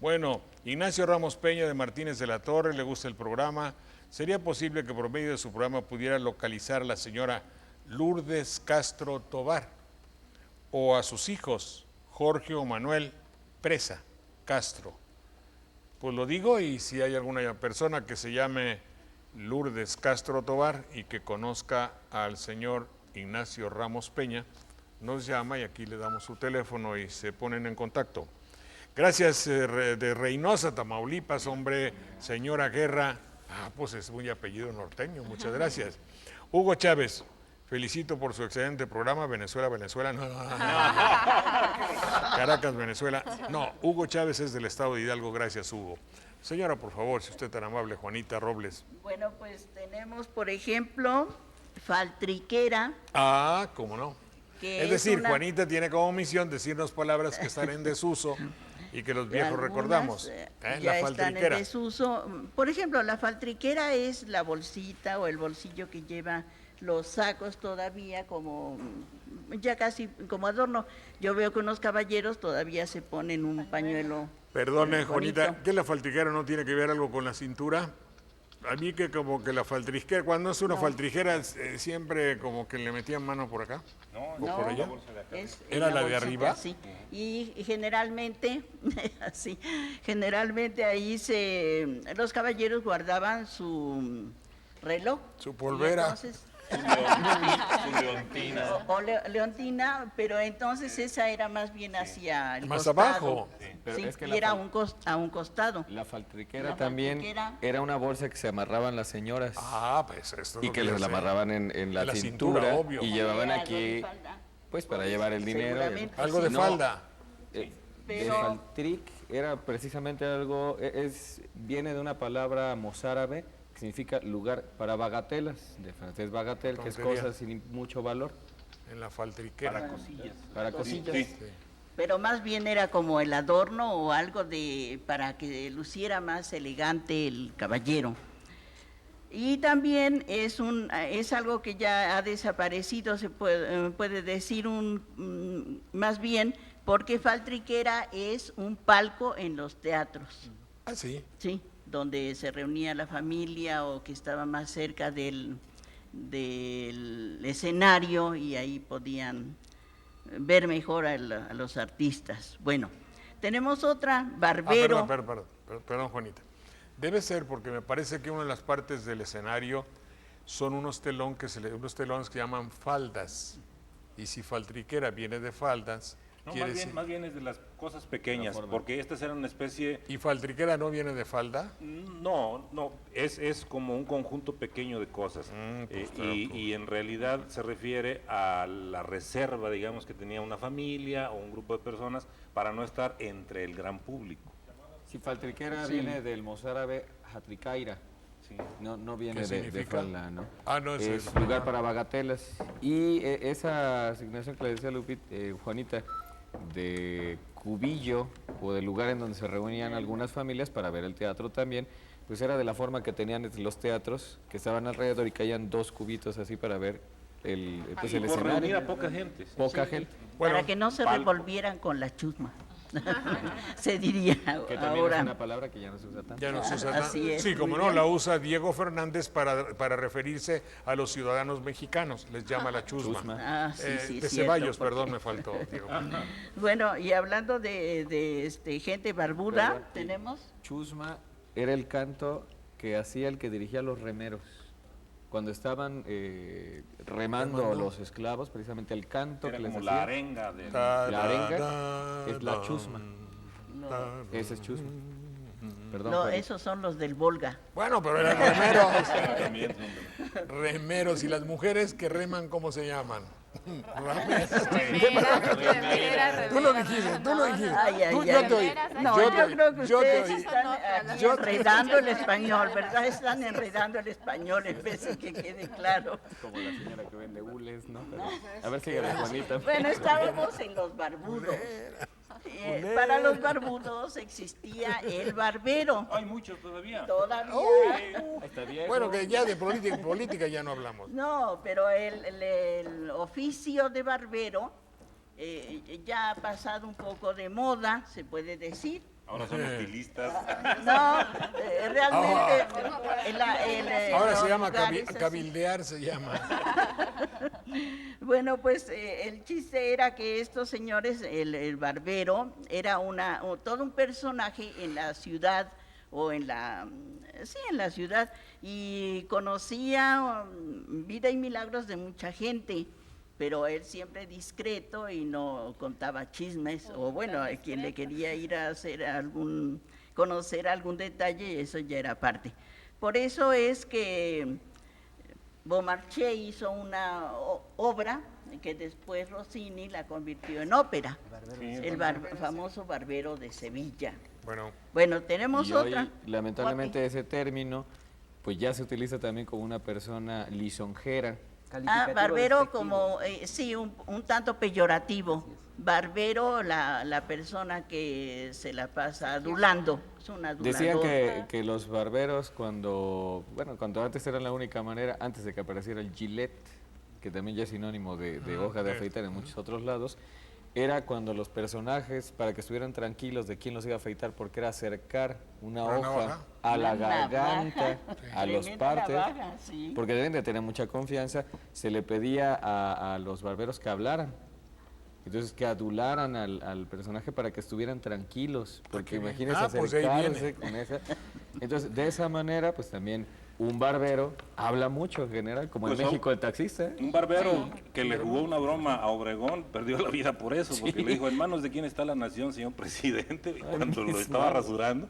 Bueno, Ignacio Ramos Peña de Martínez de la Torre, le gusta el programa. ¿Sería posible que por medio de su programa pudiera localizar a la señora Lourdes Castro Tobar o a sus hijos, Jorge o Manuel Presa Castro? Pues lo digo, y si hay alguna persona que se llame Lourdes Castro Tobar y que conozca al señor Ignacio Ramos Peña, nos llama y aquí le damos su teléfono y se ponen en contacto. Gracias, de Reynosa, Tamaulipas, hombre, señora Guerra. Ah, pues es muy apellido norteño, muchas gracias. Hugo Chávez, felicito por su excelente programa, Venezuela, no. Caracas, Venezuela. No, Hugo Chávez es del estado de Hidalgo, gracias, Hugo. Señora, por favor, si usted es tan amable, Juanita Robles. Bueno, pues tenemos, por ejemplo, faltriquera. Ah, cómo no. Que Es decir, una- Juanita tiene como misión decirnos palabras que están en desuso y que los viejos Algunas, recordamos. ya La están en faltriquera. desuso. Por ejemplo, la faltriquera es la bolsita o el bolsillo que lleva los sacos todavía como ya casi como adorno. Yo veo que unos caballeros todavía se ponen un pañuelo. Perdone, Juanita, bonito. ¿que la faltriquera no tiene que ver algo con la cintura? A mí que como que la faltriquera, cuando es una faltrijera, siempre como que le metían mano por acá. ¿O por allá? Es ¿Era la de bolsita, arriba? sí. Y generalmente, así, generalmente ahí los caballeros guardaban su reloj. Su polvera. Y entonces, Leontina. leontina, pero entonces esa era más bien hacia el Más costado. abajo. Pero Sí, es que y la era fal- a un costado. La faltriquera La también faltriquera. era una bolsa que se amarraban las señoras Ah, pues esto es y lo que yo les la sé. amarraban en la En la cintura, cintura, obvio. y llevaban Era aquí doble falda. pues para llevar el dinero. Seguramente, Algo de sí. No, falda. De Pero- faltric era precisamente algo, viene de una palabra mozárabe que significa lugar para bagatelas, de francés bagatelle, que es Tontería. cosa sin mucho valor, En la faltriquera. para cosillas. Sí. Pero más bien era como el adorno o algo para que luciera más elegante el caballero. Y también es algo que ya ha desaparecido, se puede decir más bien, porque faltriquera es un palco en los teatros. Ah, sí. Sí, donde se reunía la familia o que estaba más cerca del escenario y ahí podían ver mejor a los artistas. Bueno, tenemos otra, barbero. Perdón, Juanita. Debe ser porque me parece que una de las partes del escenario son unos telones que llaman faldas. Y si faltriquera viene de faldas, No, más bien es de las cosas pequeñas, porque estas eran una especie... ¿Y faltriquera no viene de falda? No, es como un conjunto pequeño de cosas. Y en realidad se refiere a la reserva, digamos, que tenía una familia o un grupo de personas para no estar entre el gran público. Si faltriquera viene del mozárabe hatricaira, no viene de falda, ¿no? Ah, no, es lugar para bagatelas. Y esa asignación que le decía Juanita, de cubillo o del lugar en donde se reunían algunas familias para ver el teatro también, pues era de la forma que tenían los teatros, que estaban alrededor y caían 2 cubitos así para ver el escenario. Reunir a poca gente. Poca gente. Para que no se revolvieran con la chusma. Se diría que también ahora. es una palabra que ya no se usa tanto. Ya no se usa tanto. Así es, sí, como muy no, bien. la usa Diego Fernández para referirse a los ciudadanos mexicanos, les llama la chusma. Ah, sí, sí, de cierto, Ceballos, porque- perdón, me faltó, Diego. Bueno, y hablando de gente barbuda, Perdón, tenemos... Chusma era el canto que hacía el que dirigía a los remeros. Cuando estaban remando los esclavos, precisamente el canto Era que les como hacía. la arenga de... La arenga es la chusma. Ese es chusma. Perdón. No, Juanito. esos son los del Volga. Bueno, pero eran remeros. También, Remeros. ¿Y las mujeres que reman cómo se llaman? Rameras. Tú lo dijiste, tú lo dijiste. Ay, ay, Tú- ay. yo te oí. No, yo creo que yo te ustedes oí. están aquí enredando el español, ¿verdad? Están enredando el español en vez de que quede claro. Como la señora que vende hules, ¿no? Pero, a ver, sígueme, Juanita. Bueno, estábamos en los barbudos. Para los barbudos existía el barbero. Hay muchos todavía. Todavía. Está bien. Bueno, que ya de política ya no hablamos. No, pero el oficio de barbero ya ha pasado un poco de moda, se puede decir. Ahora son estilistas. No, realmente. Ahora los se llama lugares así. cabildear, se llama. Bueno, pues el chiste era que estos señores, el barbero, era todo un personaje en la ciudad o en la ciudad y conocía vida y milagros de mucha gente, pero él siempre discreto y no contaba chismes o bueno, a quien le quería ir a hacer conocer algún detalle, eso ya era parte. Por eso es que Beaumarchais hizo una obra que después Rossini la convirtió en ópera, el famoso Barbero de Sevilla. Bueno, tenemos y otra. hoy, lamentablemente, ese término pues ya se utiliza también como una persona lisonjera. Barbero como, sí, un tanto peyorativo. Barbero, la persona que se la pasa adulando. Es un adulador. Decían que los barberos cuando antes era la única manera, antes de que apareciera el Gillette, que también ya es sinónimo de hoja de afeitar en muchos otros lados, era cuando los personajes, para que estuvieran tranquilos de quién los iba a afeitar, porque era acercar una hoja a la garganta, a los partes, porque deben de tener mucha confianza, se le pedía a los barberos que hablaran. Entonces, que adularan al personaje para que estuvieran tranquilos, porque imagínense acercarse con esa. Entonces, de esa manera, pues también un barbero habla mucho en general, como Pues en México el taxista. Un barbero que le jugó una broma a Obregón perdió la vida por eso, porque le dijo, ¿en manos de quién está la nación, señor presidente? Cuando lo estaba rasurando.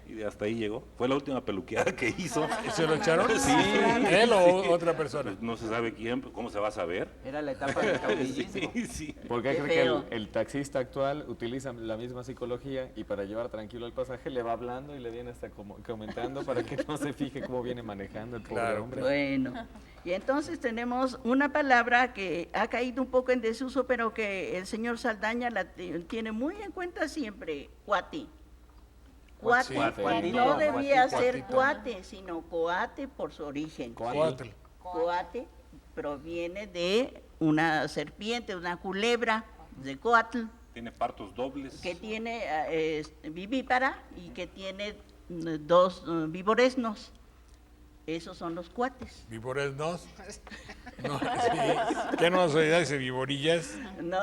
Y hasta ahí llegó. Fue la última peluqueada que hizo. ¿Se lo echaron? Sí. ¿Él o otra persona? Pues no se sabe quién, ¿cómo se va a saber? Era la etapa del caudillismo. Sí. Porque hay que creer que el taxista actual utiliza la misma psicología y para llevar tranquilo al pasaje le va hablando y le viene hasta comentando para que no se fije cómo viene manejando el pobre hombre. Bueno, y entonces tenemos una palabra que ha caído un poco en desuso, pero que el señor Saldaña la tiene muy en cuenta siempre, cuati. Cuate. Cuatito, No debía cuatito. ser cuate, sino coate por su origen. Coatl. Coate proviene de una serpiente, una culebra de coatl, Tiene partos dobles. que tiene vivípara y que tiene dos vivoresnos. Esos son los cuates. ¿Viboresnos? No, sí. ¿Qué no se dice viborillas? No,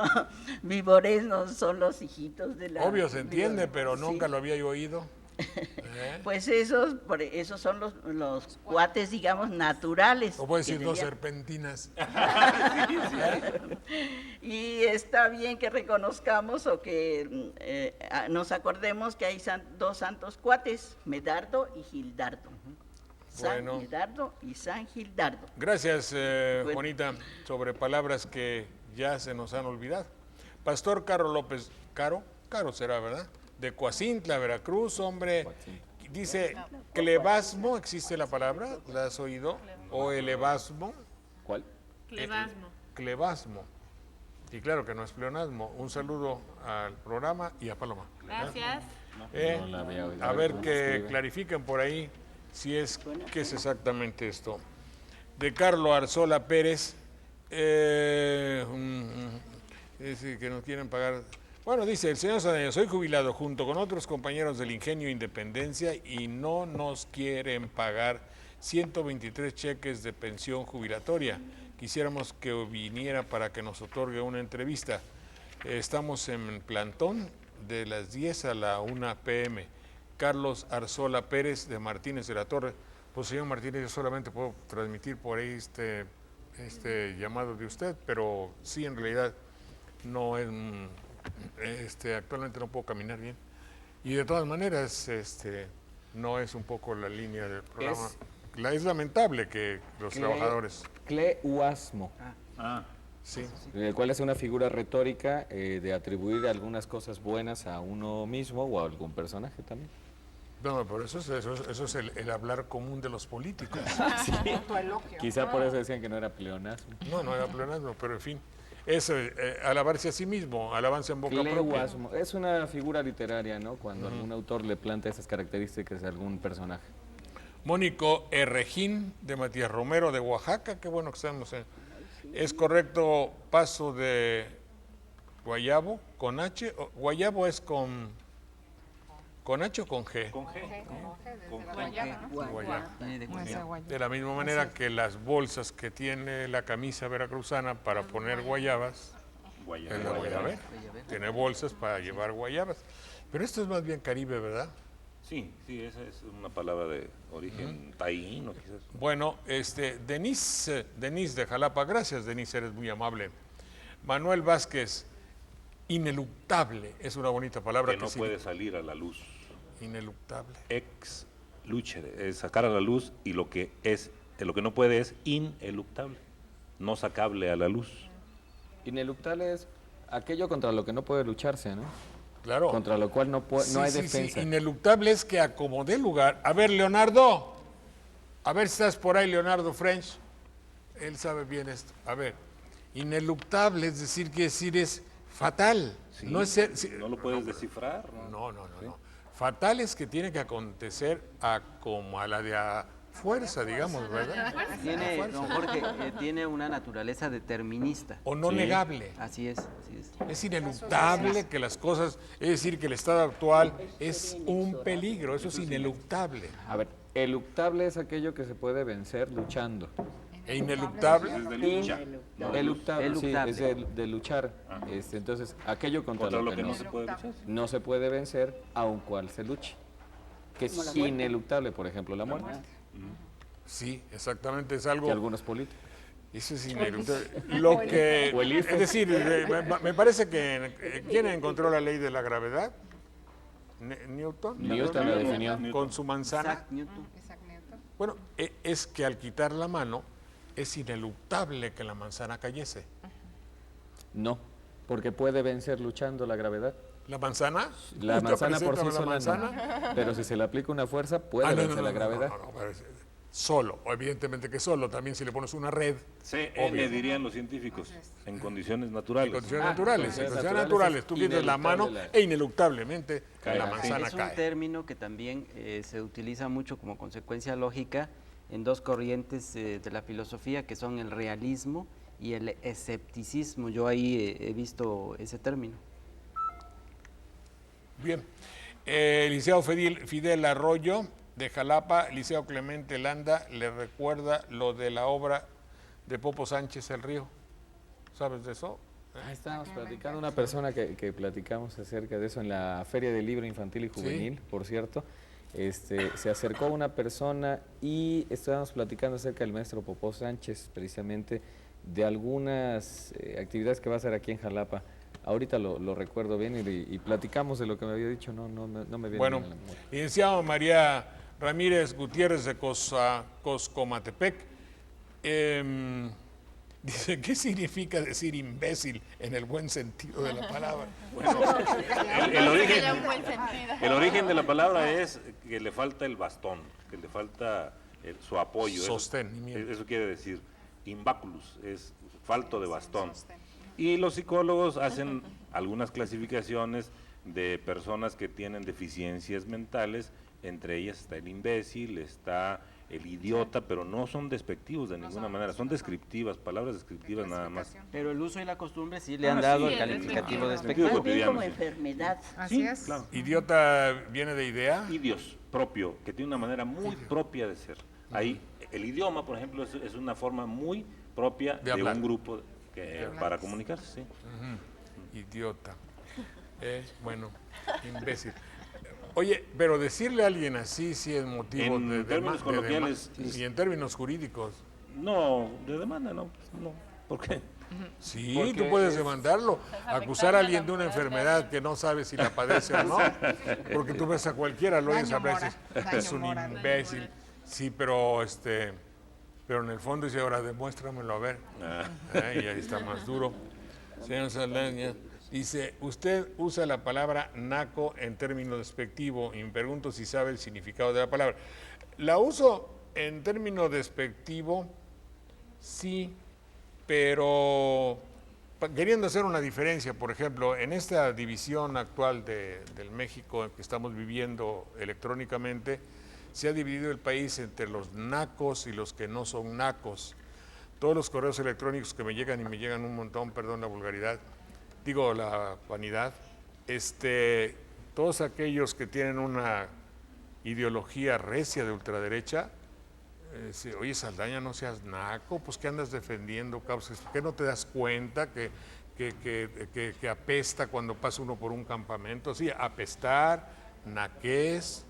vivoresnos son los hijitos de la... Obvio se entiende, pero sí. nunca lo había yo oído. ¿Eh? Pues esos son los cuates, digamos, naturales. O puedo decir que dos debía- serpentinas. Y está bien que reconozcamos o que nos acordemos que hay dos santos cuates, Medardo y Gildardo. San Bueno. Medardo y San Gildardo. Gracias, Bueno. Juanita, sobre palabras que ya se nos han olvidado. Pastor Caro López, Caro será, ¿verdad? De Coacintla, Veracruz, hombre. Dice, clevasmo, ¿existe la palabra? ¿La has oído? ¿O elevasmo? ¿Cuál? Clevasmo. Y claro que no es pleonasmo. Un saludo al programa y a Paloma. Gracias. No la había oído. A ver ¿Cómo que escribe? clarifiquen por ahí si es qué es exactamente esto. De Carlos Arzola Pérez, dice que nos quieren pagar. Bueno, dice el señor Sadaña, soy jubilado junto con otros compañeros del Ingenio Independencia y no nos quieren pagar 123 cheques de pensión jubilatoria. Quisiéramos que viniera para que nos otorgue una entrevista. Estamos en plantón de las 10 a la 1 p.m. Carlos Arzola Pérez de Martínez de la Torre. Pues señor Martínez, yo solamente puedo transmitir por ahí este llamado de usted, pero sí, en realidad no es, actualmente no puedo caminar bien. Y de todas maneras, no es un poco la línea del programa. Es lamentable que los trabajadores... Cleuasmo, Sí. ¿cuál es una figura retórica de atribuir algunas cosas buenas a uno mismo o a algún personaje también? No, por eso es el hablar común de los políticos. Quizá por eso decían que no era pleonasmo. No era pleonasmo, pero en fin. Eso, alabarse a sí mismo, alabanza en boca propia. Cleuasmo, es una figura literaria, ¿no? Cuando algún autor le plantea esas características a algún personaje. Mónico Errejín, de Matías Romero, de Oaxaca, qué bueno que estamos en... ¿Es correcto paso de guayabo con H? ¿Guayabo es con H o con G? Con G. Guayabo. Esa guayaba. De la misma manera que las bolsas que tiene la camisa veracruzana para poner guayabas, es la guayabera. Tiene bolsas para llevar guayabas. Pero esto es más bien Caribe, ¿verdad? Sí, esa es una palabra de origen taíno, quizás. Bueno, Denise de Jalapa, gracias Denise, eres muy amable. Manuel Vázquez, ineluctable, es una bonita palabra. Que no sí- puede salir a la luz. Ineluctable. Ex lucere, es sacar a la luz, y lo que no puede es ineluctable, no sacable a la luz. Ineluctable es aquello contra lo que no puede lucharse, ¿no? Claro. Contra lo cual no hay Sí, defensa. ineluctable es que acomodé lugar. A ver, Leonardo, a ver si estás por ahí, Leonardo French. Él sabe bien esto. A ver, ineluctable, es decir, que decir es fatal. Sí, No es ser, no lo puedes descifrar, ¿no? No. Fatal es que tiene que acontecer como a la de a fuerza, digamos, ¿verdad? Tiene, fuerza. don Jorge, tiene una naturaleza determinista. O no Sí. negable. Así es. Es ineluctable que las cosas, es decir, que el estado actual es un peligro, eso es ineluctable. A ver, eluctable es aquello que se puede vencer luchando. E ineluctable, Es de lucha. Eluctable, sí, Eluctable. es de luchar. Entonces, aquello contra, Contra lo que no se puede luchar. no se puede vencer, aun cual se luche. Que es ineluctable, por ejemplo, la muerte. sí, exactamente, es Que algo, algunos políticos. eso es ineluctable. Lo que, O el IFE. es decir, me parece que, ¿quién encontró la ley de la gravedad? Newton. Newton la definió. Con su manzana. Isaac Newton. Isaac Newton. Bueno, es que al quitar la mano, es ineluctable que la manzana cayese. No, porque puede vencer luchando la gravedad. ¿La manzana? La manzana por sí Preséntame la sola manzana. no. Pero si se le aplica una fuerza, puede Ah, no, vencer no, la no, gravedad. no, pero solo, o evidentemente que solo, también si le pones una red, obvio. dirían los científicos, en condiciones naturales. En condiciones naturales, en condiciones condiciones naturales, tú metes la mano ineluctable e ineluctablemente Cae la la manzana Es un cae. término que también se utiliza mucho como consecuencia lógica en dos corrientes de la filosofía, que son el realismo y el escepticismo. Yo ahí he visto ese término. Bien. Liceo Fidel Arroyo, de Jalapa, Liceo Clemente Landa, le recuerda lo de la obra de Popo Sánchez, El Río. ¿Sabes de eso? Ahí estábamos platicando, una persona que platicamos acerca de eso en la Feria del Libro Infantil y Juvenil, por cierto. Se acercó una persona y estábamos platicando acerca del maestro Popo Sánchez, precisamente de algunas actividades que va a hacer aquí en Jalapa. Ahorita lo recuerdo bien y platicamos de lo que me había dicho, no me viene Bueno, bien a la memoria. licenciado María Ramírez Gutiérrez de Coscomatepec, dice, ¿qué significa decir imbécil en el buen sentido de la palabra? El origen de la palabra es que le falta el bastón, que le falta su apoyo. Sostenimiento. Eso quiere decir imbaculus, es falto de bastón. Y los psicólogos hacen algunas clasificaciones de personas que tienen deficiencias mentales, entre ellas está el imbécil, está el idiota, pero no son despectivos de ninguna manera, son descriptivas, palabras descriptivas nada más. Pero el uso y la costumbre sí le han dado sí, el calificativo el de sentido Más despectivo. bien como cotidiano, sí. enfermedad. Así es. Claro. Idiota viene de idea. Idios propio, que tiene una manera muy propia de ser. Ahí, el idioma, por ejemplo, es una forma muy propia de hablar. un grupo para comunicarse. Sí. Idiota. Bueno, imbécil. Oye, pero decirle a alguien así sí es motivo En de términos coloquiales, y en términos jurídicos. No, de demanda no, no. ¿Por qué? Sí, Porque tú puedes demandarlo, acusar a afectando alguien la de una moral de enfermedad alguien. que no sabe si la padece o no, porque tú ves a cualquiera, lo oyes Daño hablar y dices, moral, es un daño moral. imbécil. Sí, pero en el fondo dice, ahora demuéstramelo a ver. Y ahí está más duro. Señor Saldaña, dice, usted usa la palabra naco en términos despectivo y me pregunto si sabe el significado de la palabra. La uso en términos despectivo, sí, pero queriendo hacer una diferencia, por ejemplo, en esta división actual del México que estamos viviendo electrónicamente, se ha dividido el país entre los nacos y los que no son nacos. Todos los correos electrónicos que me llegan, y me llegan un montón, perdón la vulgaridad, digo la vanidad, todos aquellos que tienen una ideología recia de ultraderecha, oye Saldaña, no seas naco, pues ¿qué andas defendiendo causas? ¿Por qué no te das cuenta que apesta cuando pasa uno por un campamento? Sí, apestar, naquez,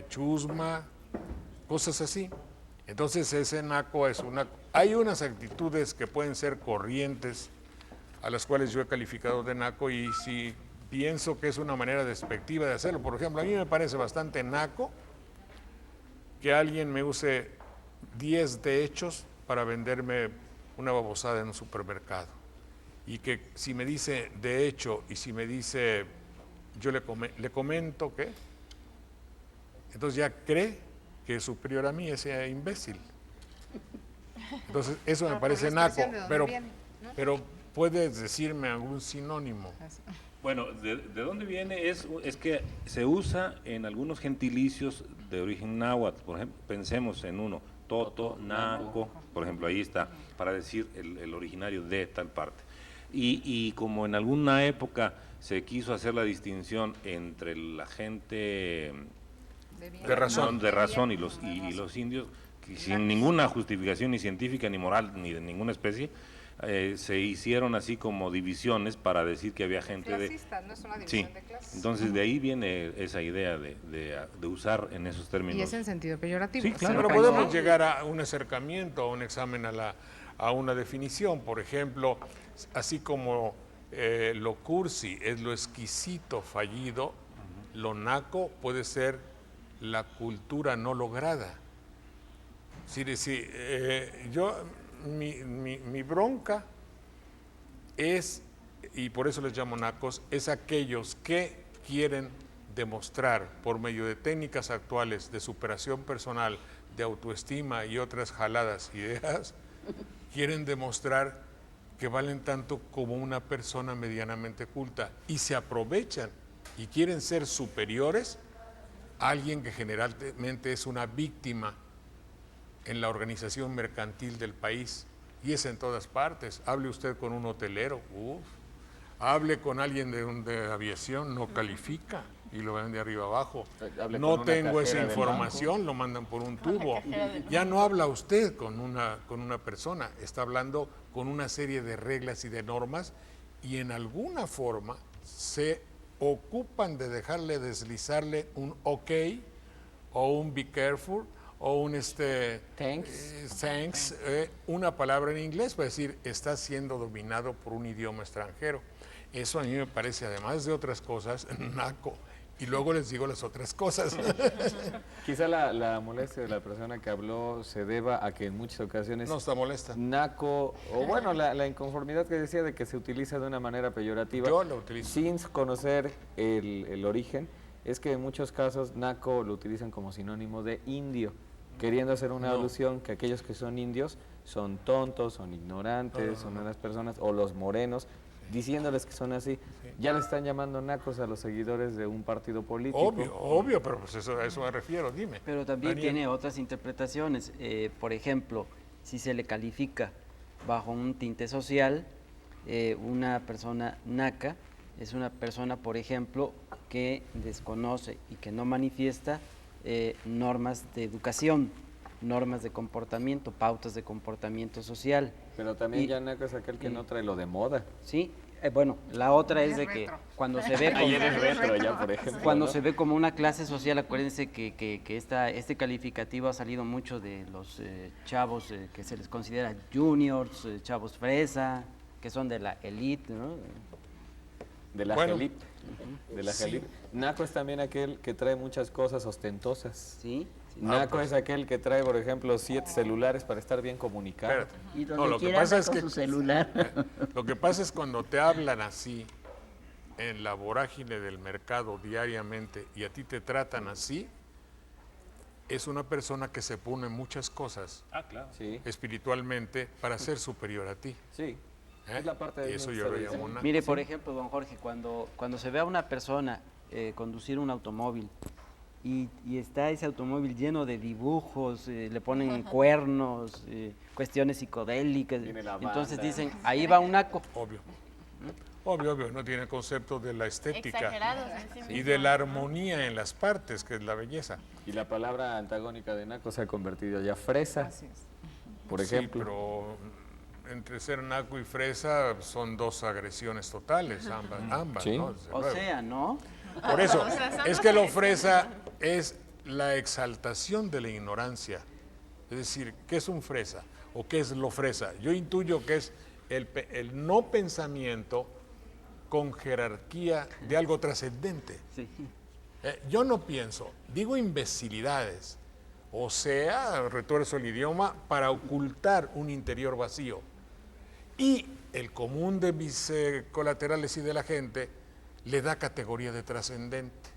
chusma, cosas así. Entonces ese naco es una... Hay unas actitudes que pueden ser corrientes, a las cuales yo he calificado de naco, y si pienso que es una manera despectiva de hacerlo. Por ejemplo, a mí me parece bastante naco que alguien me use 10 de hechos para venderme una babosada en un supermercado. Y que si me dice de hecho y si me dice, yo le comento que, entonces ya cree que es superior a mí ese imbécil. Entonces eso me Pero por parece la naco, expresión de dónde pero, viene, ¿no? pero puedes decirme algún sinónimo. Bueno, ¿de dónde viene? Es que se usa en algunos gentilicios de origen náhuatl. Por ejemplo, pensemos en uno, toto, naco, por ejemplo, ahí está, para decir el originario de tal parte. Y como en alguna época se quiso hacer la distinción entre la gente De razón. de razón y los indios, que sin ninguna justificación ni científica, ni moral, ni de ninguna especie, se hicieron así como divisiones para decir que había gente Clasista, no es una división Sí, de clases. entonces de ahí viene esa idea de usar en esos términos. Y es en sentido peyorativo. Sí, claro. Pero Pero podemos llegar a un acercamiento, a un examen, a una definición. Por ejemplo, así como lo cursi es lo exquisito fallido, lo naco puede ser la cultura no lograda. Mi bronca es, y por eso les llamo nacos, es aquellos que quieren demostrar por medio de técnicas actuales de superación personal, de autoestima y otras jaladas ideas, quieren demostrar que valen tanto como una persona medianamente culta y se aprovechan y quieren ser superiores a alguien que generalmente es una víctima en la organización mercantil del país, y es en todas partes. Hable usted con un hotelero, hable con alguien de aviación, no califica y lo ven de arriba abajo. Hable No con una tengo esa cajera del información, lo mandan por un tubo. Ya no habla usted con una persona, está hablando con una serie de reglas y de normas, y en alguna forma se ocupan de dejarle deslizarle un ok o un be careful o un thanks, una palabra en inglés para decir está siendo dominado por un idioma extranjero. Eso a mí me parece, además de otras cosas, naco. Y luego les digo las otras cosas. Quizá la molestia de la persona que habló se deba a que en muchas ocasiones No está molesta. naco, o bueno, la inconformidad que decía de que se utiliza de una manera peyorativa. Yo la utilizo. Sin conocer el origen, es que en muchos casos naco lo utilizan como sinónimo de indio, queriendo hacer una alusión que aquellos que son indios son tontos, son ignorantes, son unas personas, o los morenos, diciéndoles que son así. Ya le están llamando nacos a los seguidores de un partido político. Obvio, pero pues a eso me refiero, dime. Pero también Daniel. tiene otras interpretaciones. Por ejemplo, si se le califica bajo un tinte social, una persona naca es una persona, por ejemplo, que desconoce y que no manifiesta normas de educación, normas de comportamiento, pautas de comportamiento social. Pero también ya naco es aquel que no trae lo de moda. Sí, bueno, la otra es de que retro. cuando se ve Ayer es retro ya, por ejemplo. cuando ¿no? se ve como una clase social, acuérdense que este calificativo ha salido mucho de los chavos que se les considera juniors, chavos fresa, que son de la elite, ¿no? De la Bueno. Gelip. De la Gelip. Naco es también aquel que trae muchas cosas ostentosas. ¿Sí? Naco es aquel que trae, por ejemplo, 7 celulares para estar bien comunicado. Espérate. Y donde No, lo que quiera pasa anda es con que su celular. lo que pasa es cuando te hablan así en la vorágine del mercado diariamente y a ti te tratan así, es una persona que se pone muchas cosas Sí, espiritualmente para ser superior a ti. sí. ¿eh? Es la parte de Eso yo lo llamo naco. Mire, por ejemplo, don Jorge, cuando se ve a una persona conducir un automóvil y está ese automóvil lleno de dibujos, le ponen cuernos, cuestiones psicodélicas, Viene la entonces banda. dicen, ahí va un naco. Obvio, no tiene concepto de la estética Exagerados en sí y mismos, de la ¿no? armonía en las partes, que es la belleza. Y la palabra antagónica de naco se ha convertido ya fresa, Así es. por Sí, ejemplo. pero entre ser naco y fresa son dos agresiones totales, ambas, Sí. ¿no? Desde O luego. sea, ¿no? Por eso, O sea, son es dos que lo agresiones. fresa es la exaltación de la ignorancia. Es decir, ¿qué es un fresa? ¿O qué es lo fresa? Yo intuyo que es el no pensamiento con jerarquía de algo trascendente. Sí. Yo no pienso, digo imbecilidades, o sea, retuerzo el idioma para ocultar un interior vacío. Y el común de mis colaterales y de la gente le da categoría de trascendente.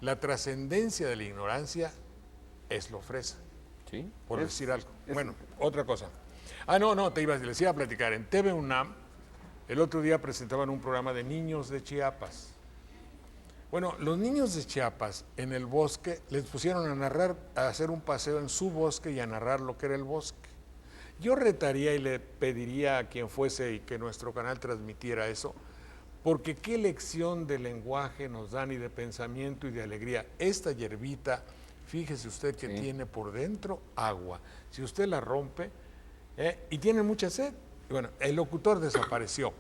La trascendencia de la ignorancia es lo fresa, Sí. por decir algo. Bueno, otra cosa. Les iba a platicar. En TV UNAM, el otro día presentaban un programa de niños de Chiapas. Bueno, los niños de Chiapas en el bosque les pusieron a narrar, a hacer un paseo en su bosque y a narrar lo que era el bosque. Yo retaría y le pediría a quien fuese y que nuestro canal transmitiera eso, porque qué lección de lenguaje nos dan y de pensamiento y de alegría. Esta hierbita, fíjese usted que tiene por dentro agua. Si usted la rompe y tiene mucha sed, bueno, el locutor desapareció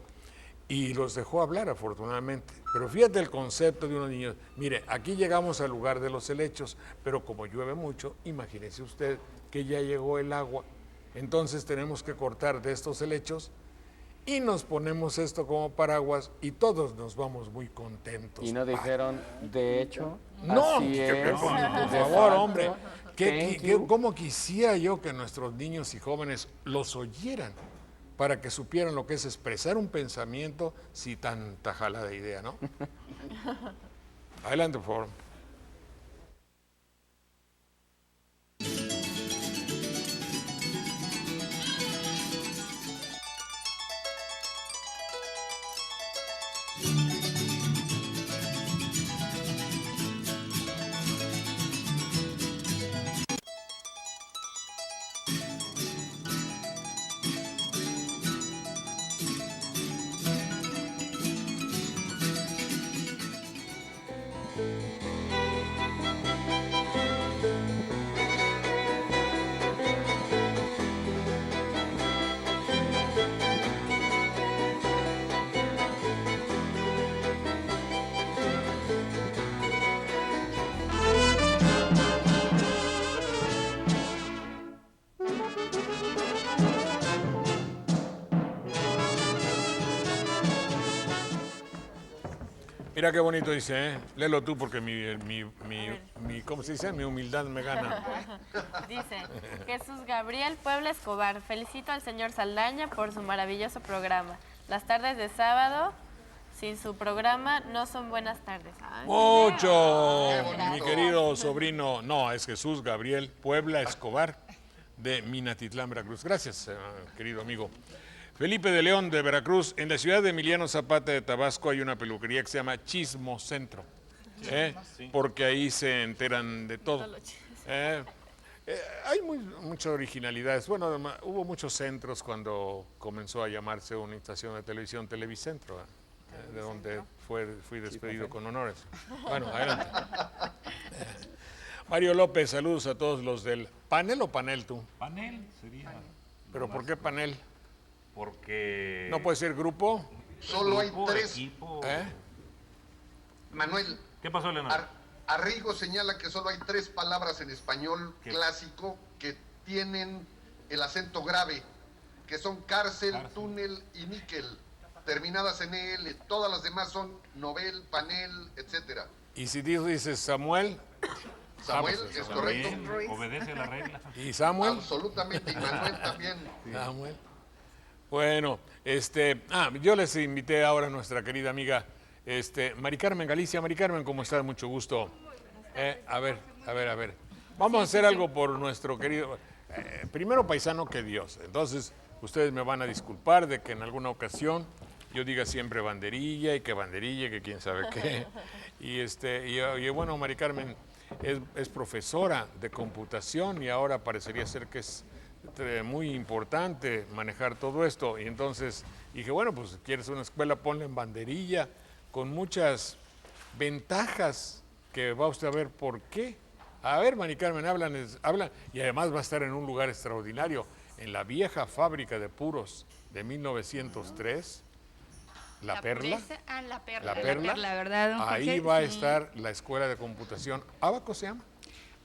y los dejó hablar afortunadamente. Pero fíjate el concepto de unos niños. Mire, aquí llegamos al lugar de los helechos, pero como llueve mucho, imagínese usted que ya llegó el agua. Entonces tenemos que cortar de estos helechos y nos ponemos esto como paraguas y todos nos vamos muy contentos. Y no dijeron, de hecho, No, así que- es, por de favor, facto, hombre. thank you. ¿Cómo quisiera yo que nuestros niños y jóvenes los oyeran para que supieran lo que es expresar un pensamiento sin tanta jala de idea, ¿no? Adelante, por favor. Mira qué bonito dice, ¿eh? Léelo tú porque ¿cómo se dice? Mi humildad me gana. Dice, Jesús Gabriel Puebla Escobar, felicito al señor Saldaña por su maravilloso programa. Las tardes de sábado, sin su programa, no son buenas tardes. Ay, ¡Mucho! Qué bonito. Mi querido sobrino, no, es Jesús Gabriel Puebla Escobar de Minatitlán, Veracruz. Gracias, querido amigo. Felipe de León de Veracruz. En la ciudad de Emiliano Zapata de Tabasco hay una peluquería que se llama Chismo Centro, porque ahí se enteran de todo. Hay muchas originalidades. Bueno, además, hubo muchos centros cuando comenzó a llamarse una estación de televisión Televicentro, de donde fui despedido con honores. Bueno, adelante. Mario López, saludos a todos los del panel o panel tú. Panel sería. ¿Pero por qué panel? Porque. ¿No puede ser grupo? Solo hay grupo, 3. equipo. Manuel, ¿Qué pasó, Leonardo? Arrigo señala que solo hay 3 palabras en español ¿Qué? clásico que tienen el acento grave, que son cárcel, túnel y níquel, terminadas en EL. Todas las demás son novel, panel, etcétera. Y si dices Samuel, Samuel, pues, es También correcto. obedece la regla. y Samuel. Absolutamente, y Manuel también. Samuel. Bueno, yo les invité ahora a nuestra querida amiga, Mari Carmen Galicia. Mari Carmen, ¿cómo estás? Mucho gusto. A ver. Vamos a hacer algo por nuestro querido, primero paisano que Dios. Entonces, ustedes me van a disculpar de que en alguna ocasión yo diga siempre banderilla y que quién sabe qué. Y bueno, Mari Carmen es profesora de computación y ahora parecería ser que es muy importante manejar todo esto. Y entonces dije, bueno, pues quieres una escuela, ponle en banderilla, con muchas ventajas que va usted a ver por qué. A ver, Mari Carmen, habla, y además va a estar en un lugar extraordinario, en la vieja fábrica de puros de 1903, La Perla. Pureza, la Perla. La Perla, ¿verdad, don ahí Jorge? va a Sí. estar la escuela de computación. ¿Abaco se llama?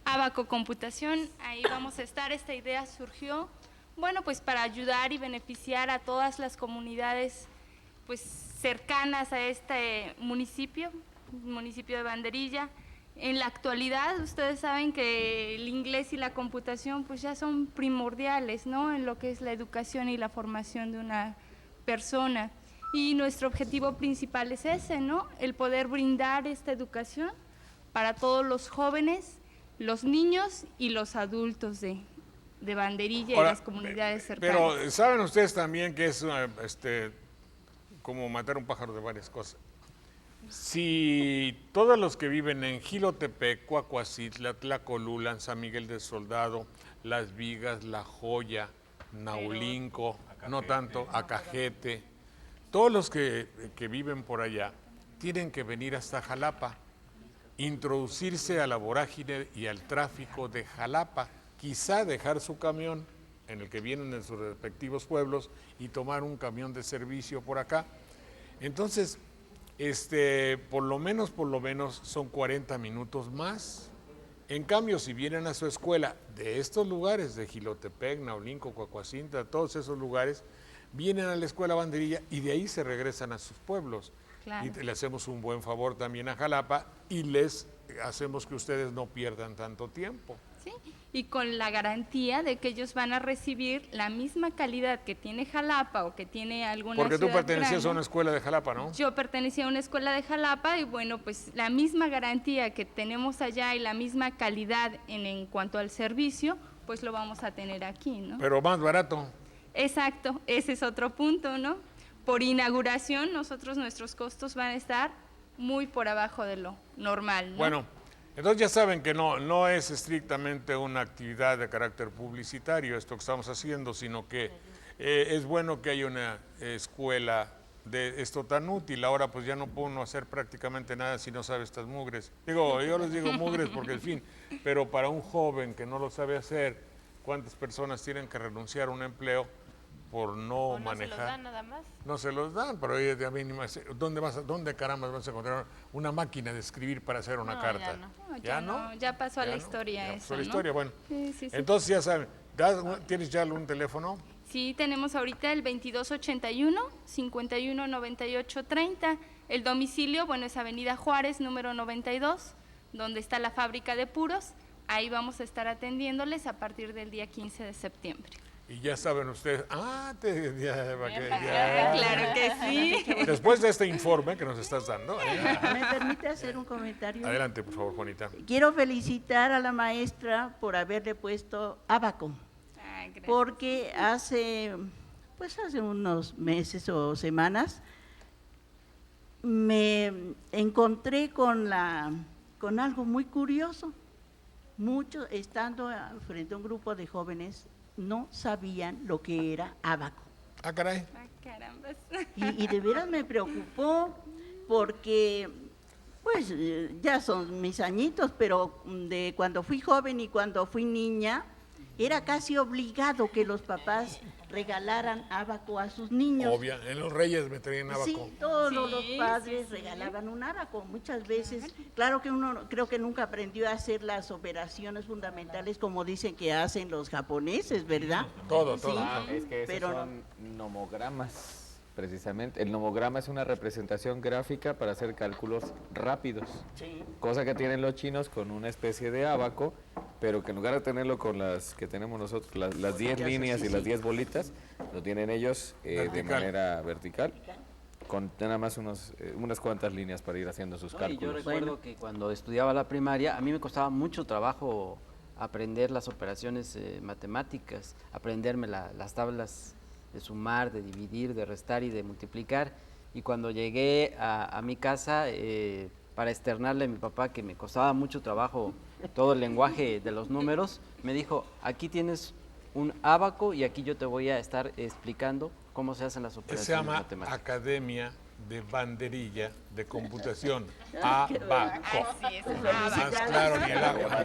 Abaco Computación, ahí vamos a estar. Esta idea surgió, bueno, pues para ayudar y beneficiar a todas las comunidades pues cercanas a este municipio de Banderilla. En la actualidad, ustedes saben que el inglés y la computación pues ya son primordiales, ¿no? En lo que es la educación y la formación de una persona. Y nuestro objetivo principal es ese, ¿no? El poder brindar esta educación para todos los jóvenes, los niños y los adultos de Banderilla Ahora, y las comunidades cercanas. Pero saben ustedes también que es como matar un pájaro de varias cosas. Si todos los que viven en Jilotepec, Cuacuacitla, Tlacolula, San Miguel del Soldado, Las Vigas, La Joya, Naulinco, no tanto, Acajete, todos los que viven por allá tienen que venir hasta Jalapa, introducirse a la vorágine y al tráfico de Jalapa, quizá dejar su camión en el que vienen de sus respectivos pueblos y tomar un camión de servicio por acá. Entonces, por lo menos son 40 minutos más. En cambio, si vienen a su escuela de estos lugares, de Jilotepec, Naulinco, Cuacuacinta, todos esos lugares, vienen a la escuela Banderilla y de ahí se regresan a sus pueblos. Claro. Y le hacemos un buen favor también a Jalapa y les hacemos que ustedes no pierdan tanto tiempo. ¿Sí? Y con la garantía de que ellos van a recibir la misma calidad que tiene Jalapa o que tiene alguna Porque tú ciudad pertenecías grande. a una escuela de Jalapa, ¿no? Yo pertenecía a una escuela de Jalapa y bueno, pues la misma garantía que tenemos allá y la misma calidad en cuanto al servicio, pues lo vamos a tener aquí, ¿no? Pero más barato. Exacto, ese es otro punto, ¿no? Por inauguración, nuestros costos van a estar muy por abajo de lo normal, ¿no? Bueno, entonces ya saben que no es estrictamente una actividad de carácter publicitario esto que estamos haciendo, sino que es bueno que haya una escuela de esto tan útil. Ahora pues ya no puedo uno hacer prácticamente nada si no sabe estas mugres. Digo, yo les digo mugres porque en fin, pero para un joven que no lo sabe hacer, ¿cuántas personas tienen que renunciar a un empleo por no ¿O no manejar? se los dan nada más? No se los dan, pero oye, ¿dónde caramba vas a encontrar una máquina de escribir para hacer una No, carta? ya no. Ya pasó a la ¿Ya no? historia Ya eso, pasó a la ¿no? historia, bueno. Sí, sí, sí. Entonces ya saben, ¿tienes ya algún teléfono? Sí, tenemos ahorita el 2281-519830. El domicilio, bueno, es Avenida Juárez, número 92, donde está la fábrica de puros. Ahí vamos a estar atendiéndoles a partir del día 15 de septiembre. Y ya saben ustedes, Claro que sí. Después de este informe que nos estás dando, ¿Me permite hacer un comentario? adelante, por favor, Juanita. Quiero felicitar a la maestra por haberle puesto ábaco, Ah, gracias. porque hace unos meses o semanas me encontré con algo muy curioso. Muchos, estando frente a un grupo de jóvenes, no sabían lo que era ábaco. Ah, caray. Ah, carambas. Y de veras me preocupó porque, pues, ya son mis añitos, pero de cuando fui joven y cuando fui niña, era casi obligado que los papás regalaran ábaco a sus niños. Obvio, en los Reyes me traían ábaco. Sí, todos Sí, los padres sí. regalaban un ábaco, muchas veces. Claro que uno creo que nunca aprendió a hacer las operaciones fundamentales como dicen que hacen los japoneses, ¿verdad? Todo. Sí. Es que esos Pero no. son nomogramas, precisamente. El nomograma es una representación gráfica para hacer cálculos rápidos, cosa que tienen los chinos con una especie de ábaco, pero que en lugar de tenerlo con las que tenemos nosotros, las 10 líneas y las 10 bolitas, lo tienen ellos de Vertical. manera vertical, con nada más unas cuantas líneas para ir haciendo sus No, y yo cálculos. recuerdo que cuando estudiaba la primaria, a mí me costaba mucho trabajo aprender las operaciones matemáticas, aprenderme las tablas de sumar, de dividir, de restar y de multiplicar. Y cuando llegué a mi casa, para externarle a mi papá que me costaba mucho trabajo todo el lenguaje de los números, me dijo, aquí tienes un ábaco y aquí yo te voy a estar explicando cómo se hacen las Se operaciones llama matemáticas. Academia de Banderilla de Computación. Ah, qué Abaco. Así es. Más claro ni el agua.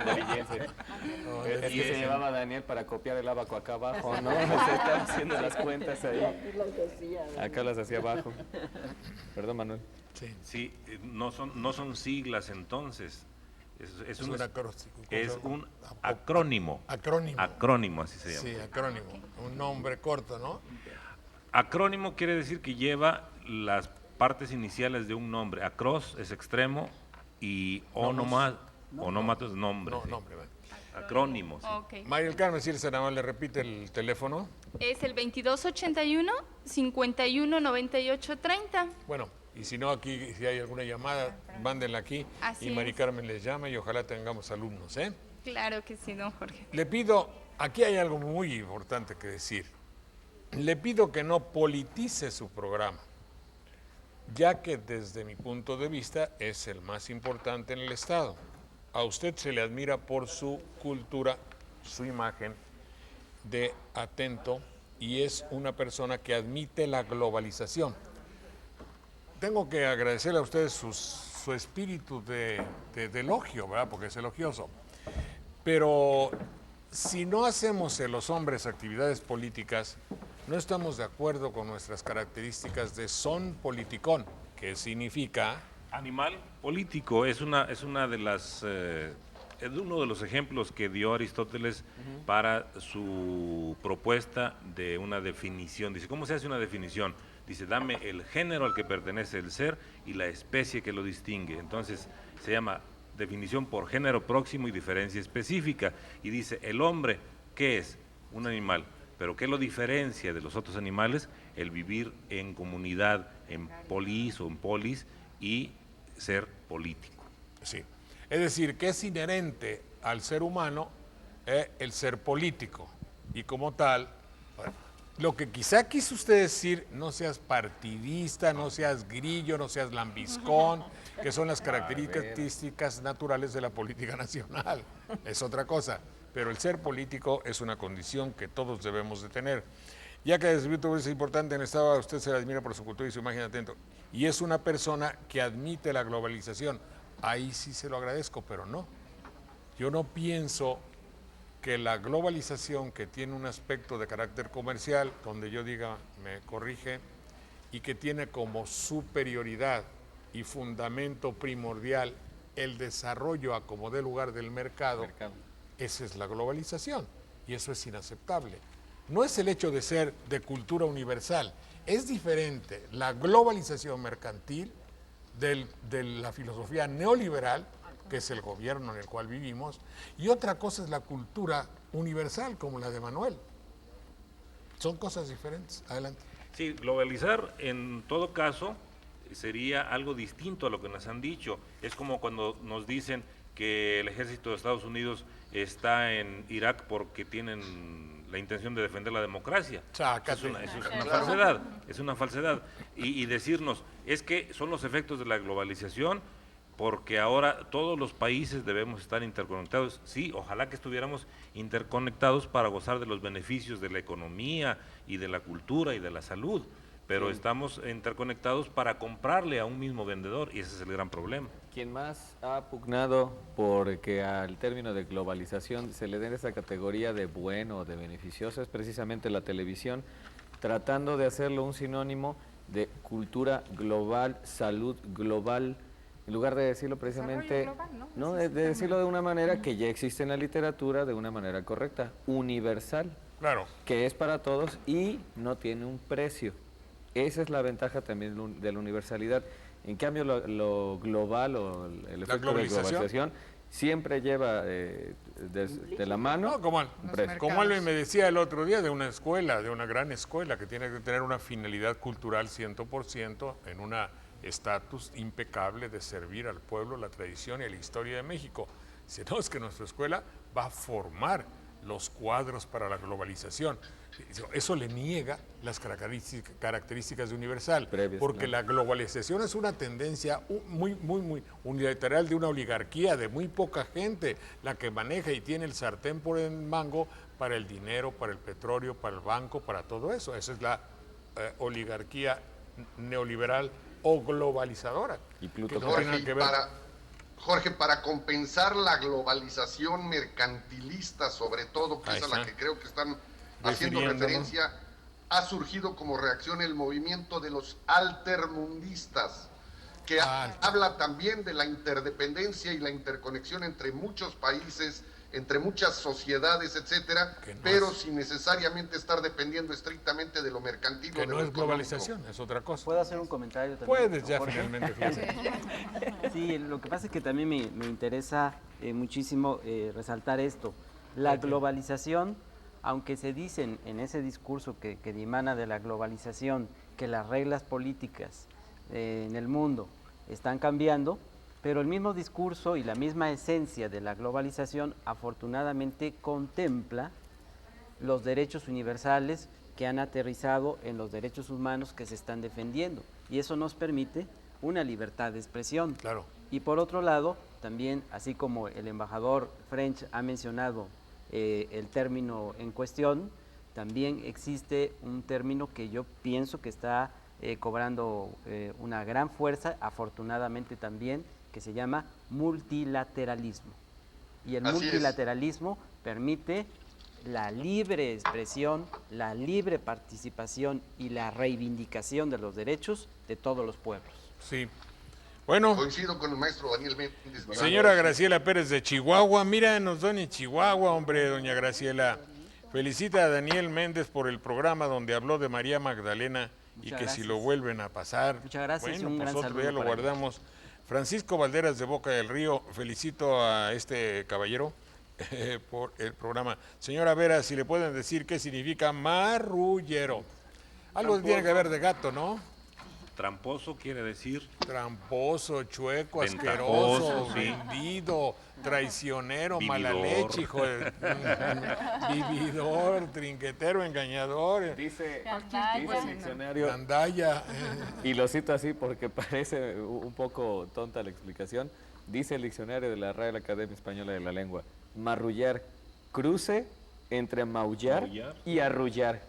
Es que se llevaba Daniel para copiar el abaco acá abajo, ¿no? Se estaba haciendo las cuentas ahí. Acá las hacía abajo. Perdón, Manuel. Sí. Sí, no son siglas entonces. Es un acrónimo. Acrónimo. Acrónimo, así se llama. Sí, acrónimo. Un nombre corto, ¿no? Acrónimo quiere decir que lleva las partes iniciales de un nombre. Acros es extremo y onomato es nombre. No, sí. nombre. Bueno. Acrónimo. Sí. Ok. María del Carmen Circe, nada más le repite el teléfono. Es el 2281-519830. Bueno, y si no, aquí, si hay alguna llamada, mándenla aquí Así y Mari es. Carmen les llama y ojalá tengamos alumnos, ¿eh? Claro que sí, don Jorge. Le pido, aquí hay algo muy importante que decir. Le pido que no politice su programa, ya que desde mi punto de vista es el más importante en el Estado. A usted se le admira por su cultura, su imagen de atento y es una persona que admite la globalización. Tengo que agradecerle a ustedes su espíritu de elogio, ¿verdad? Porque es elogioso. Pero si no hacemos en los hombres actividades políticas, no estamos de acuerdo con nuestras características de son politicón, que significa... Animal político es una de las es uno de los ejemplos que dio Aristóteles para su propuesta de una definición. Dice, ¿cómo se hace una definición? Dice, dame el género al que pertenece el ser y la especie que lo distingue. Entonces se llama definición por género próximo y diferencia específica. Y dice, el hombre, ¿qué es? Un animal. ¿Pero qué lo diferencia de los otros animales? El vivir en comunidad, en polis o en polis y ser político. Sí. Es decir, que es inherente al ser humano el ser político. Y como tal, bueno, lo que quizá quiso usted decir, no seas partidista, no seas grillo, no seas lambiscón, que son las características naturales de la política nacional. Es otra cosa. Pero el ser político es una condición que todos debemos de tener. Ya que desde todo es importante en el Estado, usted se le admira por su cultura y su imagen atento. Y es una persona que admite la globalización. Ahí sí se lo agradezco, pero no. Yo no pienso que la globalización, que tiene un aspecto de carácter comercial, donde yo diga, me corrige, y que tiene como superioridad y fundamento primordial el desarrollo a como dé lugar del mercado, esa es la globalización, y eso es inaceptable. No es el hecho de ser de cultura universal, es diferente la globalización mercantil de la filosofía neoliberal, que es el gobierno en el cual vivimos, y otra cosa es la cultura universal, como la de Manuel. Son cosas diferentes. Adelante. Sí, globalizar en todo caso sería algo distinto a lo que nos han dicho. Es como cuando nos dicen que el ejército de Estados Unidos está en Irak porque tienen la intención de defender la democracia. Chácate. Eso es una falsedad, es una falsedad. Y decirnos, es que son los efectos de la globalización, porque ahora todos los países debemos estar interconectados. Sí, ojalá que estuviéramos interconectados para gozar de los beneficios de la economía y de la cultura y de la salud, pero estamos interconectados para comprarle a un mismo vendedor, y ese es el gran problema. Quien más ha pugnado porque al término de globalización se le den esa categoría de bueno o de beneficioso es precisamente la televisión, tratando de hacerlo un sinónimo de cultura global, salud global, en lugar de decirlo precisamente, global, ¿no? ¿no? De decirlo de una manera que ya existe en la literatura, de una manera correcta, universal, Claro. que es para todos y no tiene un precio. Esa es la ventaja también de la universalidad. En cambio, lo global o el efecto de globalización siempre lleva de la mano. No, como, un precio. como Alvin me decía el otro día, de una escuela, de una gran escuela, que tiene que tener una finalidad cultural 100%, en una estatus impecable de servir al pueblo, la tradición y la historia de México. Si no, es que nuestra escuela va a formar los cuadros para la globalización. Eso le niega las características de universal, porque la globalización es una tendencia muy unilateral de una oligarquía, de muy poca gente, la que maneja y tiene el sartén por el mango para el dinero, para el petróleo, para el banco, para todo eso. Esa es la oligarquía neoliberal o globalizadora. Y Pluto que no tiene nada que ver. Jorge, para compensar la globalización mercantilista, sobre todo, que Ahí es a la está. que creo que están haciendo Refiriéndonos. referencia, ha surgido como reacción el movimiento de los altermundistas, que habla también de la interdependencia y la interconexión entre muchos países, entre muchas sociedades, etcétera, Que no pero es- sin necesariamente estar dependiendo estrictamente de lo mercantil o Que de no lo es económico. globalización, es otra cosa. ¿Puedo hacer un comentario también? Puedes ya Jorge? finalmente. fíjate. Sí, lo que pasa es que también me interesa muchísimo resaltar esto. La globalización, aunque se dicen en ese discurso que dimana de la globalización que las reglas políticas en el mundo están cambiando, pero el mismo discurso y la misma esencia de la globalización afortunadamente contempla los derechos universales que han aterrizado en los derechos humanos que se están defendiendo. Y eso nos permite una libertad de expresión. Claro. Y por otro lado, también, así como el embajador French ha mencionado el término en cuestión, también existe un término que yo pienso que está cobrando una gran fuerza, afortunadamente también, que se llama multilateralismo. Y el Así es. multilateralismo permite la libre expresión, la libre participación y la reivindicación de los derechos de todos los pueblos. Sí. Bueno, Coincido con el maestro Daniel Méndez. señora Graciela Pérez de Chihuahua, mira, nos doy en Chihuahua, hombre, doña Graciela. Felicita a Daniel Méndez por el programa donde habló de María Magdalena y Muchas que si gracias. lo vuelven a pasar. Muchas gracias y Bueno, un gran nosotros saludo ya lo para ellos. guardamos. Francisco Valderas de Boca del Río, felicito a este caballero por el programa. Señora Vera, si le pueden decir qué significa marrullero. Algo tiene que ver de gato, ¿no? Tramposo quiere decir Tramposo, chueco, Ventajoso, asqueroso, sí. vendido, traicionero, mala Vividor. leche, hijo de... vividor, trinquetero, engañador, Dice Gandalla. el diccionario, gandalla. y lo cito así porque parece un poco tonta la explicación, dice el diccionario de la Real Academia Española de la Lengua, marrullar, cruce entre maullar Maullar. y arrullar.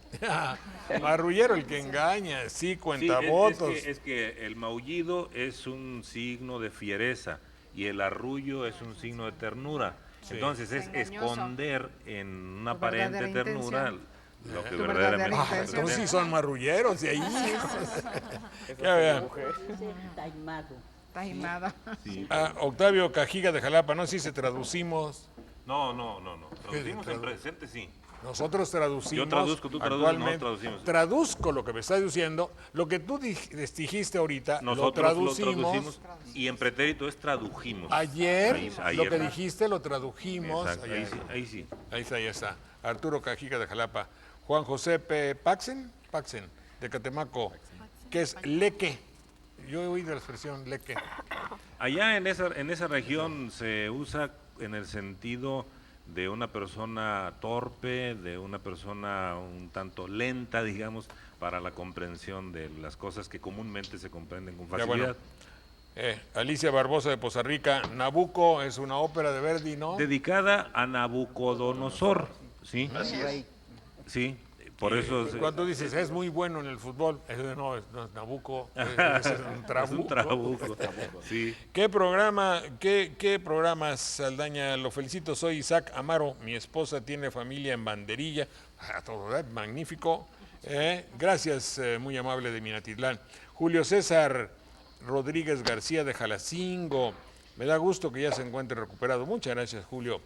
Marrullero el que engaña, sí, Sí, cuentavotos. es que el maullido es un signo de fiereza y el arrullo es un signo de ternura. Sí. Entonces es Engañoso. esconder en una Tu aparente verdadera ternura intención. lo que Tu verdaderamente verdadera Ah, intención. entonces sí son marrulleros de ahí. Ya vean. Taimada. Octavio Cajiga de Jalapa, no sé si traducimos. No. Traducimos en tradu- presente, sí. Nosotros traducimos. Yo traduzco, tú traduces, actualmente, no traducimos. Traduzco lo que me estás diciendo, lo que tú dijiste ahorita, Nosotros lo traducimos. y en pretérito es tradujimos. Ayer, Ayer. lo que dijiste lo tradujimos. Exacto, ahí sí. Ahí está. Arturo Cajica de Jalapa. Juan José P. Paxen, de Catemaco, que es leque. Yo he oído la expresión leque. Allá en esa región se usa en el sentido de una persona torpe, de una persona un tanto lenta, digamos, para la comprensión de las cosas que comúnmente se comprenden con Ya, facilidad. bueno. Alicia Barbosa de Poza Rica, Nabucco es una ópera de Verdi, ¿no? Dedicada a Nabucodonosor, ¿sí? Así es. Sí, por eso... Cuando dices, es muy bueno en el fútbol, no es Nabucco, es un Es un trabuco. trabuco, sí. ¿Qué programas, Saldaña? Lo felicito, soy Isaac Amaro, mi esposa tiene familia en Banderilla, a todo dar, magnífico. Gracias, muy amable de Minatitlán. Julio César Rodríguez García de Jalacingo, me da gusto que ya se encuentre recuperado. Muchas gracias, Julio.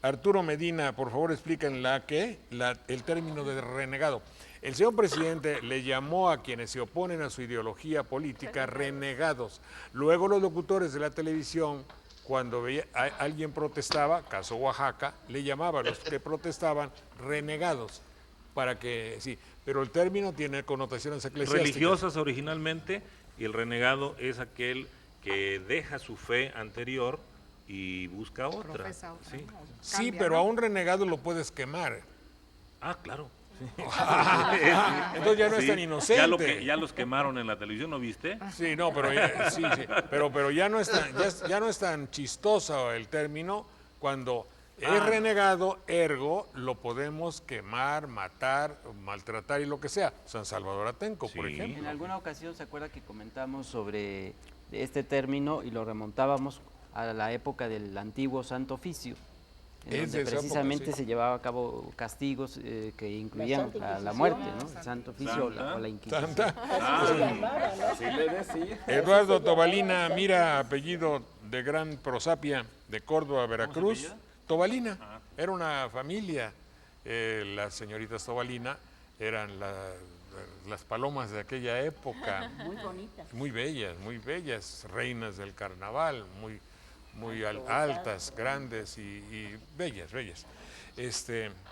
Arturo Medina, por favor expliquen el término de renegado. El señor presidente le llamó a quienes se oponen a su ideología política renegados. Luego los locutores de la televisión, cuando alguien protestaba, caso Oaxaca, le llamaban a los que protestaban renegados. Pero el término tiene connotaciones eclesiásticas. Religiosas originalmente, y el renegado es aquel que deja su fe anterior y busca otra. Profesa otra, Sí. ¿no? Sí, Cambia, pero ¿no? a un renegado lo puedes quemar. Ah, claro. Entonces ya no es tan inocente. Ya los quemaron en la televisión, ¿no viste? Sí, no, pero pero ya no es tan chistoso el término cuando es renegado, ergo lo podemos quemar, matar, maltratar y lo que sea. San Salvador Atenco, por Sí. ejemplo. En alguna ocasión se acuerda que comentamos sobre este término y lo remontábamos a la época del antiguo Santo Oficio, en Es donde de esa época, precisamente sí. se llevaba a cabo castigos que incluían la muerte, ¿no? El Santo Oficio o la Inquisición. Santa. Así le decía. Eduardo Tobalina, mira, apellido de Gran Prosapia, de Córdoba, Veracruz. Tobalina, era una familia. Las señoritas Tobalina eran las palomas de aquella época. Muy bonitas. Muy bellas, reinas del carnaval, muy altas, grandes y bellas.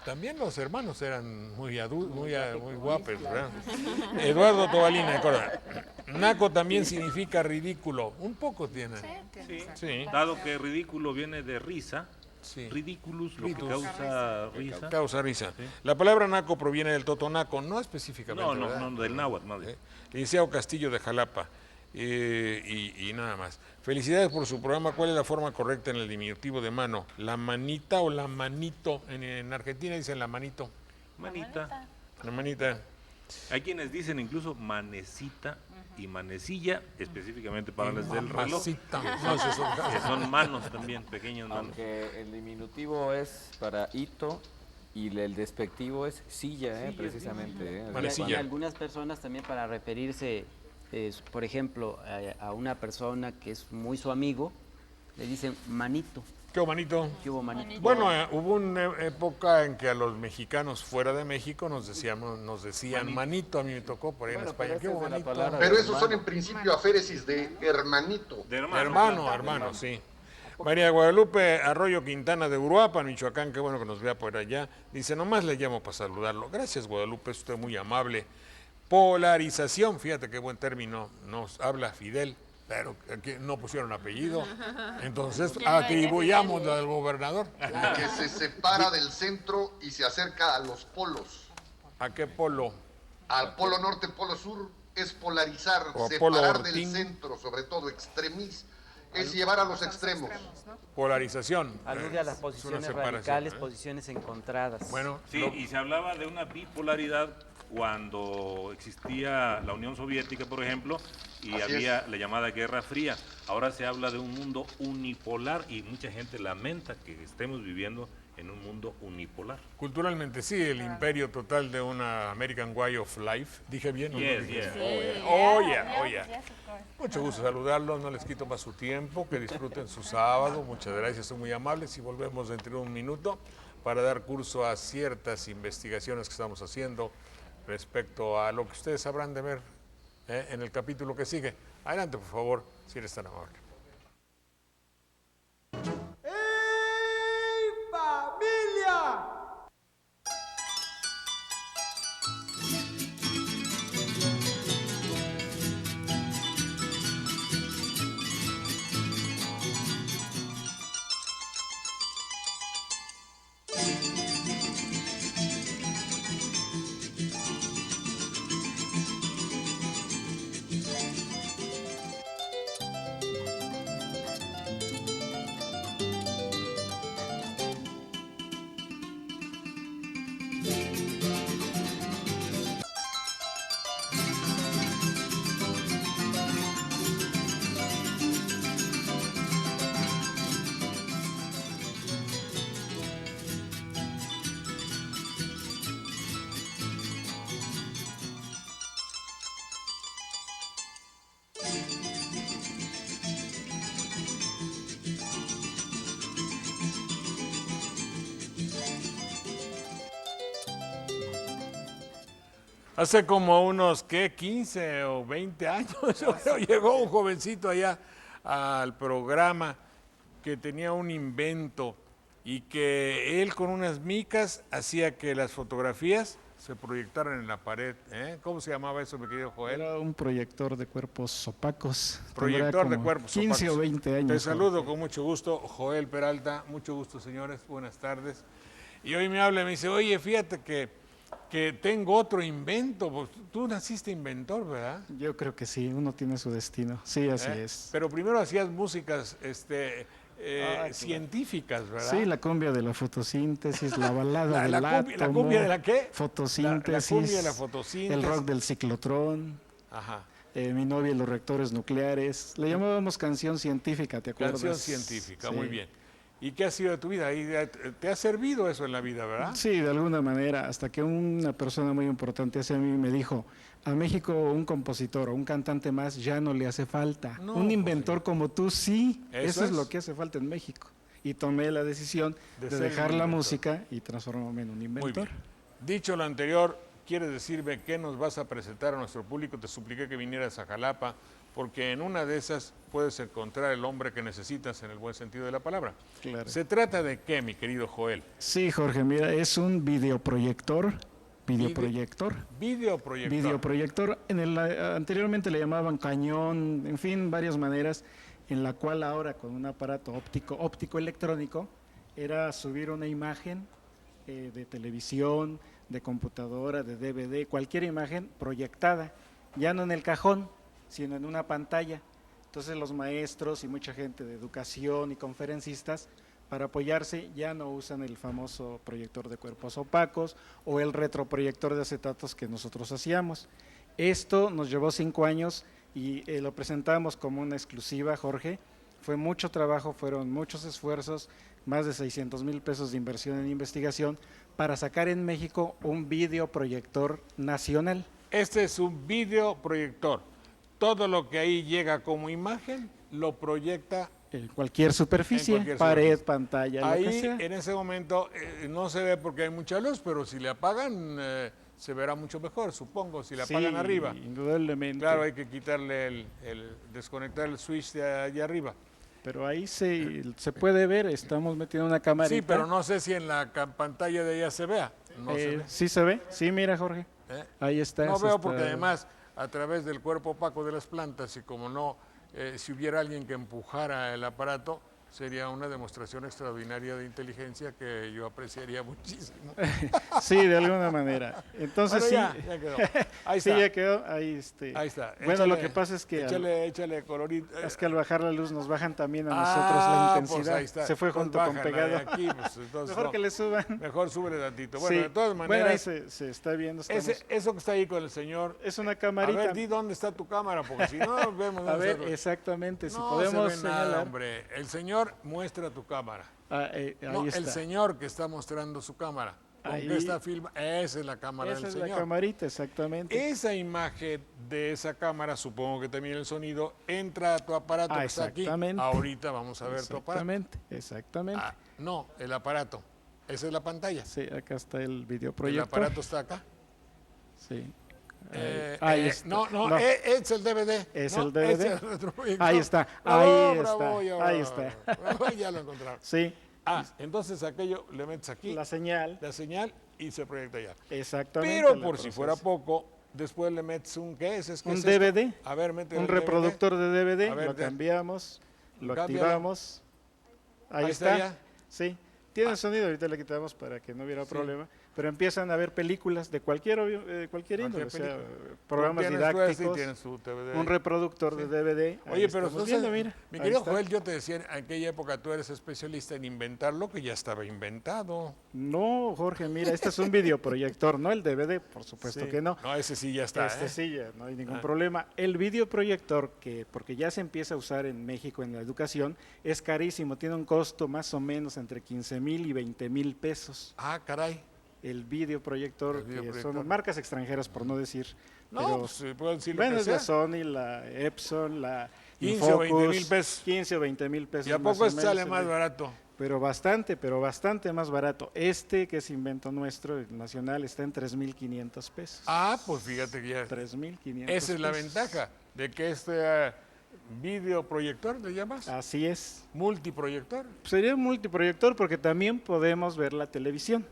También los hermanos eran muy guapos, ¿verdad? Eduardo Tobalina, de Córdoba. Naco también significa ridículo, un poco tiene. Sí. Dado que ridículo viene de risa, Sí. ridiculus, lo que Ritus. causa risa. Causa risa. La palabra naco proviene del totonaco, no específicamente. No, ¿verdad? del náhuatl, más bien. Liceo Castillo de Jalapa. Y nada más. Felicidades por su programa. ¿Cuál es la forma correcta en el diminutivo de mano? ¿La manita o la manito? En Argentina dicen la manito. Manita. La manita. Hay quienes dicen incluso manecita y manecilla, específicamente para las del reloj. Mamacita. No, eso es un- Que son manos también, pequeñas manos. Aunque el diminutivo es para hito y el despectivo es silla, precisamente. Manecilla. Y algunas personas también para referirse, por ejemplo, a una persona que es muy su amigo, le dicen manito. ¿Qué manito? ¿Qué hubo, manito? Bueno, hubo una época en que a los mexicanos fuera de México nos decían manito. A mí me tocó por ahí en España. ¿Qué hubo, manito? Pero esos son en principio aféresis de hermanito. De Hermano, sí. María Guadalupe Arroyo Quintana de Uruapan, Michoacán, qué bueno que nos vea por allá. Dice, nomás le llamo para saludarlo. Gracias, Guadalupe, es usted muy amable. Polarización, fíjate qué buen término nos habla Fidel, pero aquí no pusieron apellido. Entonces, atribuyamos la del gobernador. Que se separa del centro y se acerca a los polos. ¿A qué polo? Al polo norte, polo sur, es polarizar, O polo separar del Ortín. centro, sobre todo es llevar a los extremos. Polarización. Alude a las Es una posiciones separación, radicales, ¿eh? posiciones encontradas. Bueno, Sí, y se hablaba de una bipolaridad cuando existía la Unión Soviética, por ejemplo, y Así había la llamada Guerra Fría. Ahora se habla de un mundo unipolar y mucha gente lamenta que estemos viviendo en un mundo unipolar. culturalmente sí, el imperio total de una American Way of Life. ¿Dije bien? ¿O no Yes, dije? yes. Oh, yeah. Mucho gusto saludarlos, no les quito más su tiempo, que disfruten su sábado. Muchas gracias, son muy amables y volvemos dentro de un minuto para dar curso a ciertas investigaciones que estamos haciendo respecto a lo que ustedes habrán de ver en el capítulo que sigue. Adelante, por favor, si eres tan amable. ¡Hey, familia! Hace como unos, ¿qué? 15 o 20 años, yo creo, llegó un jovencito allá al programa que tenía un invento y que él con unas micas hacía que las fotografías se proyectaran en la pared. ¿Cómo se llamaba eso, mi querido Joel? Era un proyector de cuerpos opacos. Proyector de como cuerpos 15 opacos. o 20 años. Te saludo con mucho gusto, Joel Peralta. Mucho gusto, señores. Buenas tardes. Y hoy me habla y me dice, oye, fíjate que tengo otro invento. Pues, tú naciste inventor, ¿verdad? Yo creo que sí, uno tiene su destino. Sí, así es. Pero primero hacías músicas científicas, ¿verdad? Sí, la cumbia de la fotosíntesis, la balada del átomo. ¿La cumbia de la qué? Fotosíntesis. La cumbia de la fotosíntesis. El rock del ciclotrón. Ajá. Mi novia y los reactores nucleares. Le llamábamos canción científica, ¿te acuerdas? Canción científica, Sí. muy bien. ¿Y qué ha sido de tu vida? ¿Te ha servido eso en la vida, verdad? Sí, de alguna manera, hasta que una persona muy importante hacia mí me dijo, a México un compositor o un cantante más ya no le hace falta. No, un inventor pues, como tú sí, eso es lo que hace falta en México. Y tomé la decisión de ser dejar un la inventor. música y transformarme en un Muy inventor. bien. Dicho lo anterior, ¿quieres decirme qué nos vas a presentar a nuestro público? Te supliqué que vinieras a Jalapa, porque en una de esas puedes encontrar el hombre que necesitas en el buen sentido de la palabra. Claro. ¿Se trata de qué, mi querido Joel? Sí, Jorge, mira, es un videoproyector. Videoproyector. Videoproyector. Anteriormente le llamaban cañón, en fin, varias maneras, en la cual ahora con un aparato óptico electrónico era subir una imagen de televisión, de computadora, de DVD, cualquier imagen proyectada, ya no en el cajón, sino en una pantalla. Entonces los maestros y mucha gente de educación y conferencistas, para apoyarse, ya no usan el famoso proyector de cuerpos opacos o el retroproyector de acetatos que nosotros hacíamos. Esto nos llevó 5 años y lo presentamos como una exclusiva, Jorge. Fue mucho trabajo, fueron muchos esfuerzos, más de 600,000 pesos de inversión en investigación para sacar en México un videoproyector nacional. Este es un videoproyector. Todo lo que ahí llega como imagen lo proyecta en cualquier superficie, pared, pantalla, ahí, lo que sea. En ese momento no se ve porque hay mucha luz, pero si le apagan se verá mucho mejor, supongo, si le apagan arriba. Indudablemente. Claro, hay que quitarle desconectar el switch de allá arriba. Pero ahí se puede ver, estamos metiendo una camarita. Sí, pero no sé si en la pantalla de ella se vea. No se ve. Sí se ve, sí, mira, Jorge. Ahí está. No veo porque además a través del cuerpo opaco de las plantas y como no, si hubiera alguien que empujara el aparato, sería una demostración extraordinaria de inteligencia que yo apreciaría muchísimo. Sí, de alguna manera. Entonces bueno, sí. Ya quedó. Ahí sí, está. ya quedó. Ahí está. Bueno, lo que pasa es que échale colorito. Es que al bajar la luz nos bajan también a nosotros la intensidad. Pues ahí está. Se fue junto con pegado. Aquí, pues, entonces, mejor que le suban. Mejor súbele tantito. Bueno, sí. de todas maneras. Bueno, ahí se está viendo. Eso que está ahí con el señor. Es una camarita. A ver, di dónde está tu cámara, porque si no vemos. A ver, exactamente. Si no podemos se ve nada, hombre. El señor muestra tu cámara. Ahí está. El señor que está mostrando su cámara. Ahí Esta filma, esa es la cámara del señor. Esa es la camarita, exactamente. Esa imagen de esa cámara, supongo que también el sonido, entra a tu aparato que está aquí. Ahorita vamos a ver tu aparato. Exactamente. No, el aparato. Esa es la pantalla. Sí, acá está el El videoproyector. aparato está acá. Sí. Ahí está. No, es el DVD. Es no, el DVD. ese es nuestro proyector. Ahí está, Bravo, ahí bravo, está, ya, ahí bravo. está. Ya lo encontraron. Sí. Entonces aquello le metes aquí La señal. y se proyecta ya. Exactamente. Pero la por si procesa. fuera poco, después le metes un ¿qué es? ¿Qué Un es DVD. esto? A ver, mete Un el DVD. reproductor de DVD, A ver, lo cambiamos, lo cámbialo. activamos. Ahí está está. ya. Sí. Tiene sonido, ahorita le quitamos para que no hubiera Sí. problema. Pero empiezan a ver películas de cualquier índole, o sea, película. programas Tú tienes tu este y didácticos, tienes tu DVD. un reproductor de DVD. ahí Oye, pero estamos entonces, viendo, mira, mi ahí querido está. Joel, yo te decía, en aquella época tú eres especialista en inventar lo que ya estaba inventado. No, Jorge, mira, este es un videoproyector, no el DVD, por supuesto Sí. que no. No, ese sí ya está. Este ¿eh? sí, ya no hay ningún Ah. problema. El videoproyector, porque ya se empieza a usar en México en la educación, es carísimo, tiene un costo más o menos entre 15,000 y 20,000 pesos. Ah, caray. El videoproyector, El que videoproyector. son marcas extranjeras, por no decir. No, pero, pues puedo decir lo bueno, que es la sea. Sony, la Epson, la 15 o 20 Infocus, mil pesos. 15 o 20 mil pesos. ¿Y a más poco o este sale menos, más barato? pero bastante más barato. Este, que es invento nuestro, el nacional, está en 3,500 pesos. Ah, pues fíjate que ya. 3,500 Esa es la pesos. ventaja de que videoproyector, ¿le llamas? Así es. Multiproyector. Sería un multiproyector porque también podemos ver la televisión.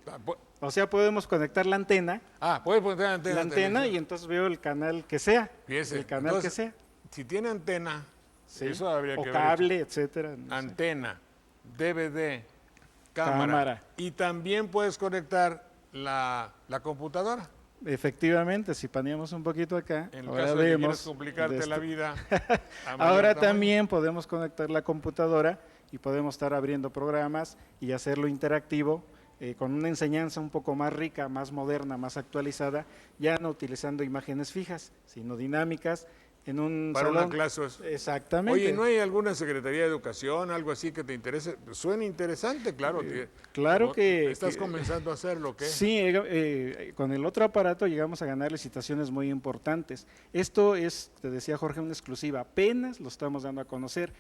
Ah, pu- O sea, podemos conectar la antena, puedes poner la antena. la en antena y televisión. entonces veo el canal que sea. Fíjese, El canal entonces, que sea. Si tiene antena, Sí. eso habría O que haber cable, etcétera. hecho. no sé. Antena, DVD, cámara. Cámara. Y también puedes conectar la computadora. Efectivamente, si paneamos un poquito acá, En el ahora caso de que quieras vemos complicarte de la esto. vida. a mayor Ahora tamaño. también podemos conectar la computadora y podemos estar abriendo programas y hacerlo interactivo con una enseñanza un poco más rica, más moderna, más actualizada, ya no utilizando imágenes fijas, sino dinámicas en un Para salón. una clase. Exactamente. Oye, ¿no hay alguna Secretaría de Educación, algo así que te interese? Suena interesante, claro. claro que- Estás que- comenzando a hacerlo, ¿qué? Sí, con el otro aparato llegamos a ganar licitaciones muy importantes. Esto es, te decía Jorge, una exclusiva. Apenas lo estamos dando a conocer.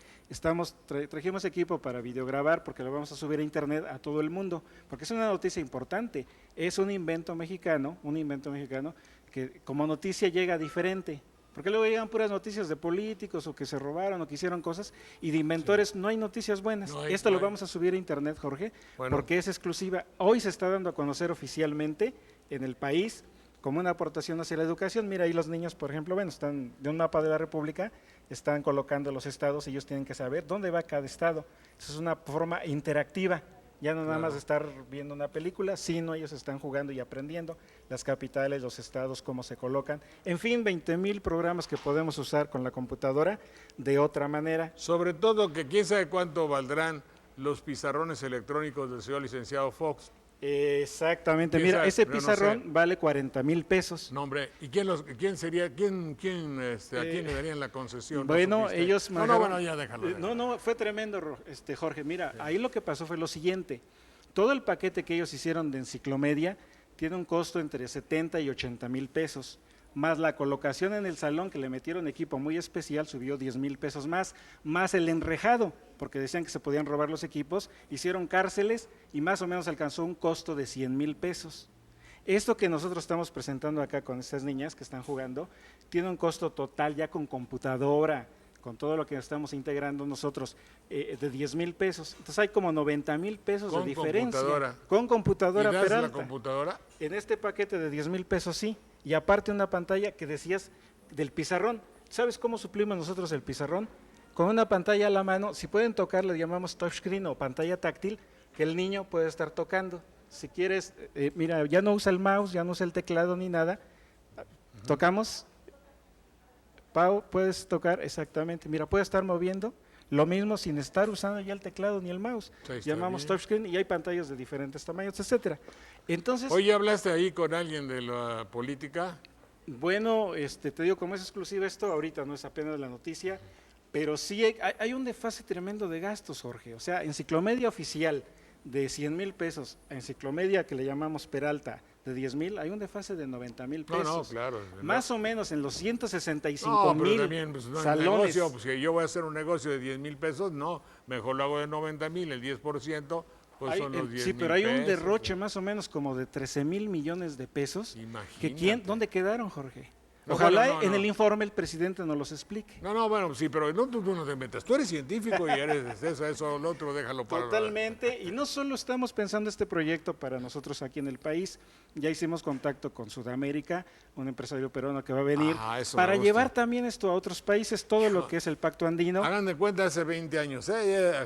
Trajimos equipo para videograbar porque lo vamos a subir a internet a todo el mundo, porque es una noticia importante. Es un invento mexicano que como noticia llega diferente. Porque luego llegan puras noticias de políticos o que se robaron o que hicieron cosas y de inventores no hay noticias buenas. No hay- Esto no lo hay. vamos a subir a internet, Jorge, Bueno. porque es exclusiva. Hoy se está dando a conocer oficialmente en el país como una aportación hacia la educación. Mira, ahí los niños, por ejemplo, bueno, están de un mapa de la República, están colocando los estados, ellos tienen que saber dónde va cada estado. Eso es una forma interactiva. Ya no nada más de estar viendo una película, sino ellos están jugando y aprendiendo las capitales, los estados, cómo se colocan. En fin, 20,000 programas que podemos usar con la computadora de otra manera. Sobre todo que quién sabe cuánto valdrán los pizarrones electrónicos del señor licenciado Fox. Exactamente, ¿Quién mira, sabe? ese Pero no pizarrón sé. vale 40,000 pesos. No, hombre, ¿y quién sería, a quién le darían la concesión? ¿No Bueno, supiste? ellos No, manejaron- bueno, ya déjalo. No, fue tremendo, Jorge. Mira, ahí lo que pasó fue lo siguiente. Todo el paquete que ellos hicieron de enciclomedia tiene un costo entre 70 y 80,000 pesos, más la colocación en el salón que le metieron equipo muy especial subió 10,000 pesos más el enrejado, porque decían que se podían robar los equipos, hicieron cárceles y más o menos alcanzó un costo de 100,000 pesos. Esto que nosotros estamos presentando acá con estas niñas que están jugando, tiene un costo total ya con computadora, con todo lo que estamos integrando nosotros, de 10,000 pesos. Entonces hay como 90,000 pesos Con de diferencia. computadora. Con computadora ¿Y das la Peralta. computadora? En este paquete de 10,000 pesos sí, y aparte una pantalla que decías del pizarrón. ¿Sabes cómo suplimos nosotros el pizarrón? Con una pantalla a la mano, si pueden tocar, le llamamos touchscreen o pantalla táctil, que el niño puede estar tocando. Si quieres, mira, ya no usa el mouse, ya no usa el teclado ni nada. Tocamos. Pau, puedes tocar, exactamente. Mira, puede estar moviendo. Lo mismo sin estar usando ya el teclado ni el mouse. Sí, está Llamamos bien. touchscreen y hay pantallas de diferentes tamaños, etcétera. Entonces, Oye, ¿hablaste ahí con alguien de la política? bueno, te digo, como es exclusiva esto, ahorita no es apenas la noticia, pero sí hay un desfase tremendo de gastos, Jorge. O sea, enciclomedia oficial de 100,000 pesos, enciclomedia que le llamamos Peralta de 10,000, hay un desfase de 90,000 No, pesos. no, claro. Más o menos en los 165,000 No, pero también, pues, no hay salones. negocio, pues si yo voy a hacer un negocio de 10,000 pesos, no, mejor lo hago de 90,000, el 10%, Pues son los 10 sí, pero mil hay un pesos, derroche más o menos como de 13,000 millones de pesos. Imagínate. ¿Dónde quedaron, Jorge? No, Ojalá bueno, en el informe el presidente nos los explique. No, bueno, sí, pero tú no te metas. Tú eres científico y eres eso, lo otro déjalo para... Totalmente, y no solo estamos pensando este proyecto para nosotros aquí en el país, ya hicimos contacto con Sudamérica, un empresario peruano que va a venir, para llevar también esto a otros países, todo lo que es el Pacto Andino. Hagan de cuenta hace 20 años,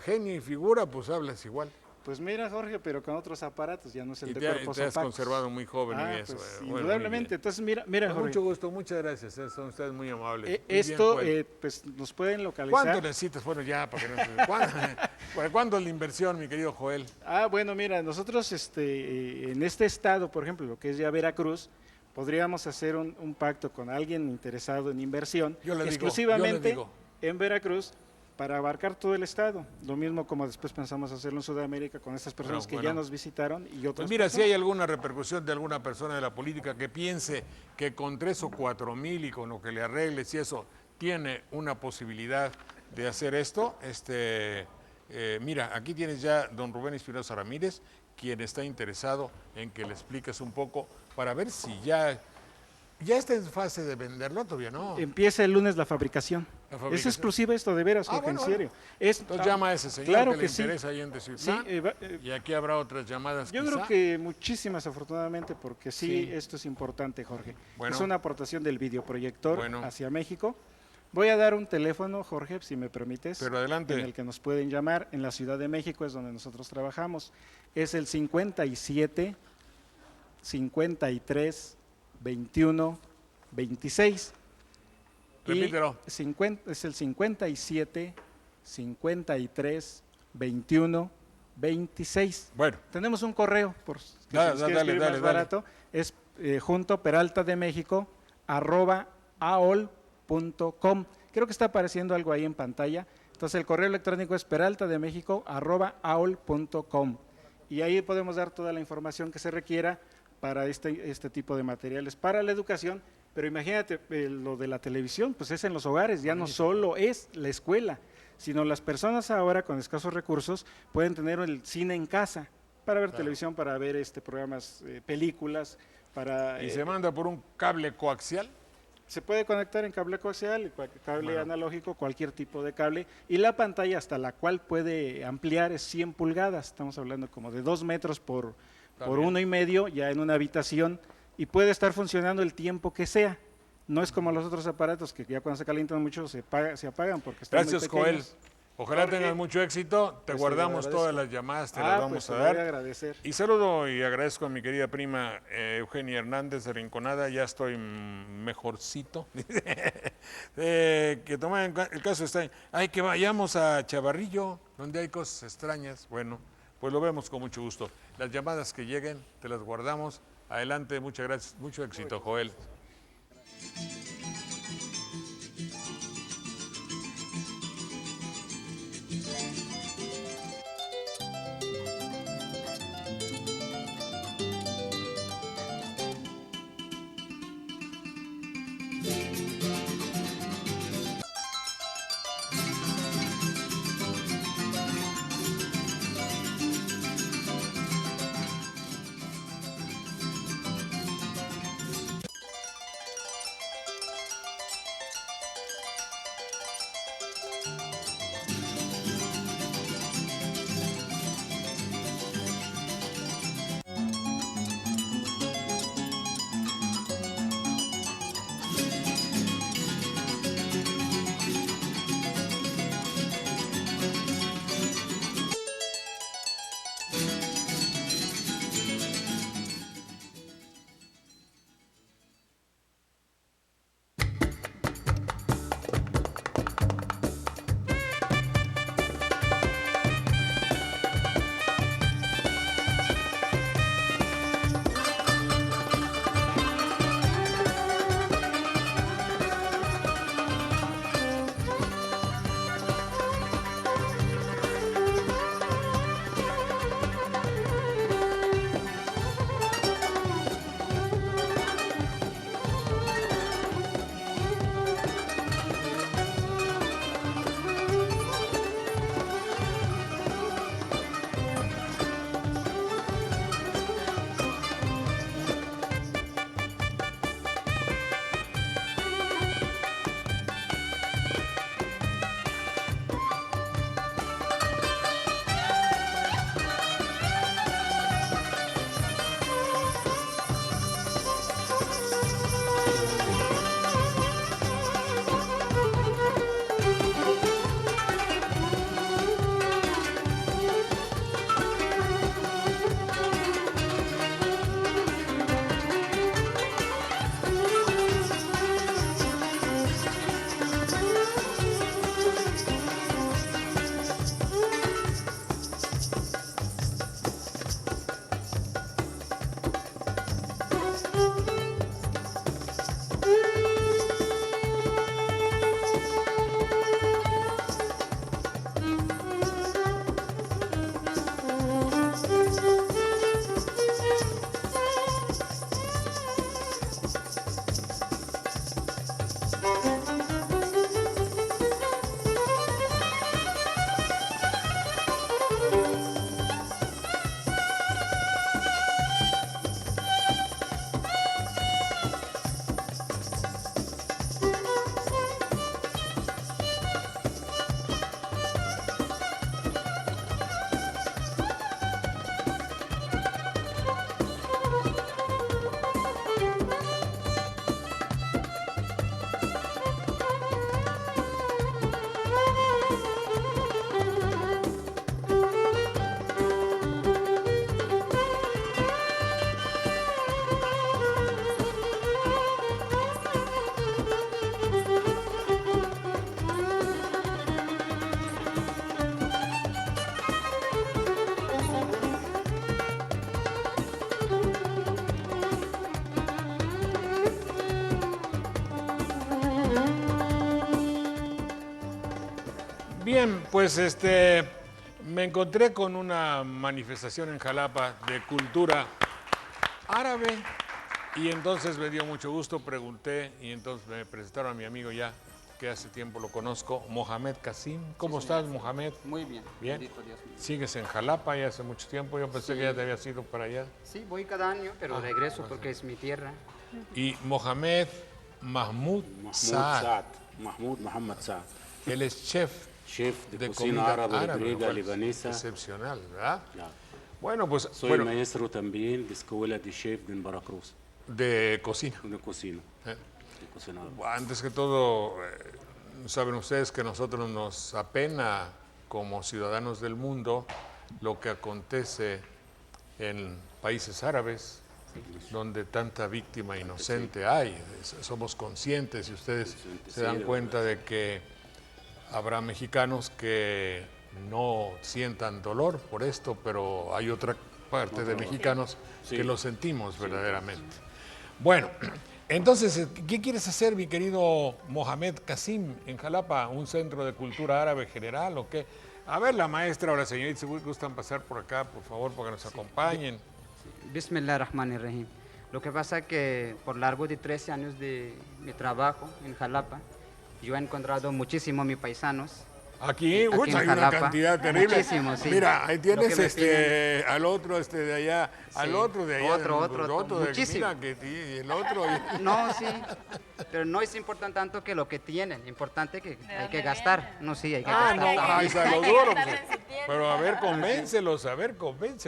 genio y figura, pues hablas igual. Pues mira, Jorge, pero con otros aparatos, ya no es el de cuerpos te has opacos. conservado muy joven y eso. Pues, bueno, indudablemente. Entonces, mira, con Jorge. mucho gusto, muchas gracias, son ustedes muy amables. Esto, pues nos pueden localizar. ¿Cuánto necesitas? Bueno, ya, para que no ¿Cuándo es la inversión, mi querido Joel? Bueno, mira, nosotros en este estado, por ejemplo, lo que es ya Veracruz, podríamos hacer un pacto con alguien interesado en inversión, exclusivamente en Veracruz, para abarcar todo el estado. Lo mismo como después pensamos hacerlo en Sudamérica con estas personas que ya nos visitaron y otras. Pues mira, personas. si hay alguna repercusión de alguna persona de la política que piense que con 3 o 4 mil y con lo que le arregles y eso tiene una posibilidad de hacer esto, mira, aquí tienes ya don Rubén Espinosa Ramírez, quien está interesado en que le expliques un poco para ver si ya está en fase de venderlo, todavía no. Empieza el lunes la fabricación. Es exclusiva esto, de veras, Jorge, bueno, en serio. Entonces llama a ese señor claro que le interesa ahí en Teciutlán, y aquí habrá otras llamadas. Yo creo que muchísimas, afortunadamente, porque esto es importante, Jorge. Es una aportación del videoproyector hacia México. Voy a dar un teléfono, Jorge, si me permites. Pero adelante. En el que nos pueden llamar. En la Ciudad de México es donde nosotros trabajamos. Es el 57 53 21 26. Repítelo. Es el 57 53 21 26. Bueno. Tenemos un correo, por si dale, más barato. Es junto Peralta de México @aol.com. Creo que está apareciendo algo ahí en pantalla. Entonces el correo electrónico es peraltademexico@aol.com. Y ahí podemos dar toda la información que se requiera para este tipo de materiales, para la educación. Pero imagínate, lo de la televisión, pues es en los hogares, ya no solo es la escuela, sino las personas ahora con escasos recursos pueden tener el cine en casa para ver televisión, para ver programas, películas, para... ¿Y se manda por un cable coaxial? Se puede conectar en cable coaxial, cable analógico, cualquier tipo de cable, y la pantalla hasta la cual puede ampliar es 100 pulgadas, estamos hablando como de 2 metros por 1,5 ya en una habitación, y puede estar funcionando el tiempo que sea. No es como los otros aparatos que ya cuando se calientan mucho se apagan porque están muy pequeños. Joel. Ojalá tengas mucho éxito. Te guardamos todas las llamadas, te las vamos a dar. Voy a agradecer. Y saludo y agradezco a mi querida prima Eugenia Hernández de Rinconada. Ya estoy mejorcito. Que tomen el caso está. Que vayamos a Chavarrillo, donde hay cosas extrañas. Bueno, pues lo vemos con mucho gusto. Las llamadas que lleguen, te las guardamos. Adelante, muchas gracias, mucho éxito, Joel. Bien, pues me encontré con una manifestación en Jalapa de cultura árabe y entonces me dio mucho gusto, pregunté y entonces me presentaron a mi amigo ya, que hace tiempo lo conozco, Mohamed Kasim. ¿Cómo estás, Mohamed? Muy bien. Bien. Bendito Dios mío. ¿Sigues en Jalapa ya hace mucho tiempo? Yo pensé que ya te habías ido para allá. Sí, voy cada año, pero regreso porque es mi tierra. Y Mohamed Mahmoud Saad. Mahmoud Mohamed Saad. Él es chef de comida cocina árabe, griega, lo cual es libanesa. excepcional, ¿verdad? Claro. Bueno, pues Soy maestro también de escuela de chef en Veracruz. de cocina. De cocina. ¿Eh? De cocina árabe. Antes que todo, saben ustedes que nosotros nos apena como ciudadanos del mundo lo que acontece en países árabes, donde tanta víctima inocente hay. Somos conscientes y ustedes se dan cuenta de que habrá mexicanos que no sientan dolor por esto, pero hay otra parte de mexicanos que lo sentimos verdaderamente. Bueno, entonces, ¿qué quieres hacer, mi querido Mohamed Kasim, en Jalapa? ¿Un centro de cultura árabe general o qué? A ver, la maestra o la señorita, si gustan pasar por acá, por favor, para que nos acompañen. Bismillahirrahmanirrahim. Lo que pasa es que por largo de 13 años de mi trabajo en Jalapa, yo he encontrado muchísimos mis paisanos. Aquí, en hay una Jalapa. cantidad terrible. Muchísimo, sí. Mira, ahí tienes Lo que me al otro de allá, al otro de allá. Otro, de- muchísimo. Mira, y el otro. No, sí, pero no es importante tanto que lo que tienen, importante que hay que gastar. No, sí, hay que gastar. Ay, también. está lo duro. Pero a ver, convéncelos.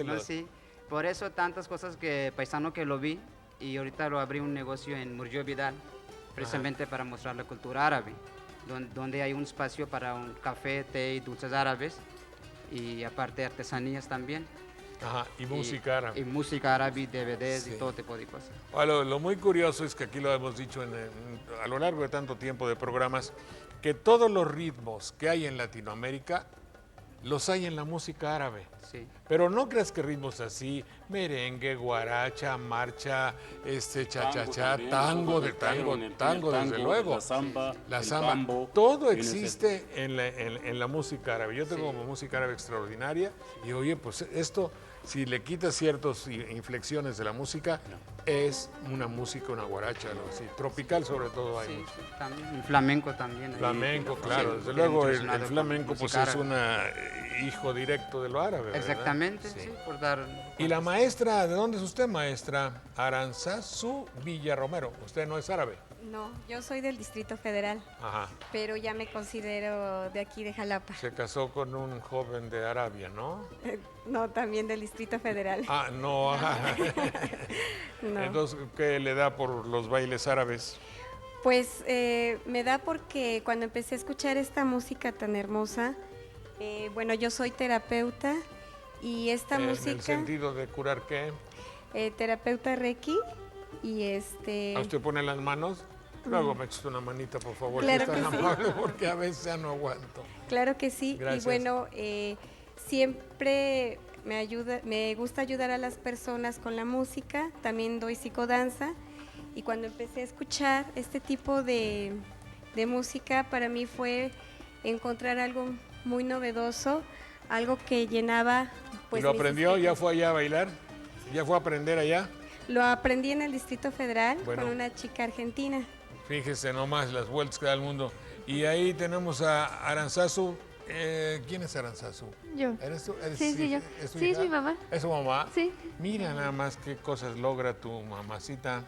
No, sí, por eso tantas cosas que paisano que lo vi y ahorita lo abrí un negocio en Murjo Vidal, precisamente para mostrar la cultura árabe, donde hay un espacio para un café, té y dulces árabes y aparte artesanías también. Ajá, y música árabe. Y música árabe, DVDs y todo tipo de cosas. Bueno, lo muy curioso es que aquí lo hemos dicho a lo largo de tanto tiempo de programas, que todos los ritmos que hay en Latinoamérica los hay en la música árabe. Sí. Pero no creas que ritmos así, merengue, guaracha, marcha, cha-cha-cha, tango, desde luego. La samba, todo existe en la música árabe. Yo tengo como música árabe extraordinaria y oye, pues esto, si le quitas ciertas inflexiones de la música, es una música, una guaracha, algo así. Tropical sobre todo hay mucho. Sí, también. El flamenco también. Flamenco, claro. Sí, Desde luego el relacionado con flamenco pues música es árabe. hijo directo de lo árabe, ¿verdad? Exactamente, sí, por dar... Y la maestra, ¿de dónde es usted, maestra? Aranzazu Villarromero. Usted no es árabe. No, yo soy del Distrito Federal, Ajá. pero ya me considero de aquí de Jalapa. Se casó con un joven de Arabia, ¿no? No, también del Distrito Federal. Ah, no. No. Entonces, ¿qué le da por los bailes árabes? Pues me da porque cuando empecé a escuchar esta música tan hermosa, bueno, yo soy terapeuta y esta música... ¿En el sentido de curar qué? Terapeuta Reiki y ¿A usted pone las manos? Luego me echas una manita, por favor, Claro si es tan que sí. amable, porque a veces ya no aguanto. Claro que sí. Gracias. Y bueno, siempre me gusta ayudar a las personas con la música, también doy psicodanza y cuando empecé a escuchar este tipo de música, para mí fue encontrar algo muy novedoso, algo que llenaba... Pues, ¿Y lo mis aprendió? ¿Ya espíritus. fue allá a bailar? ¿Ya fue a aprender allá? Lo aprendí en el Distrito Federal Bueno. con una chica argentina. Fíjese nomás las vueltas que da el mundo. Y ahí tenemos a Aranzazu. ¿Quién es Aranzazu? Yo. ¿Eres tú? Sí, yo. ¿Es tu Sí, hija? es mi mamá. ¿Es su mamá? Sí. Mira nada más qué cosas logra tu mamacita.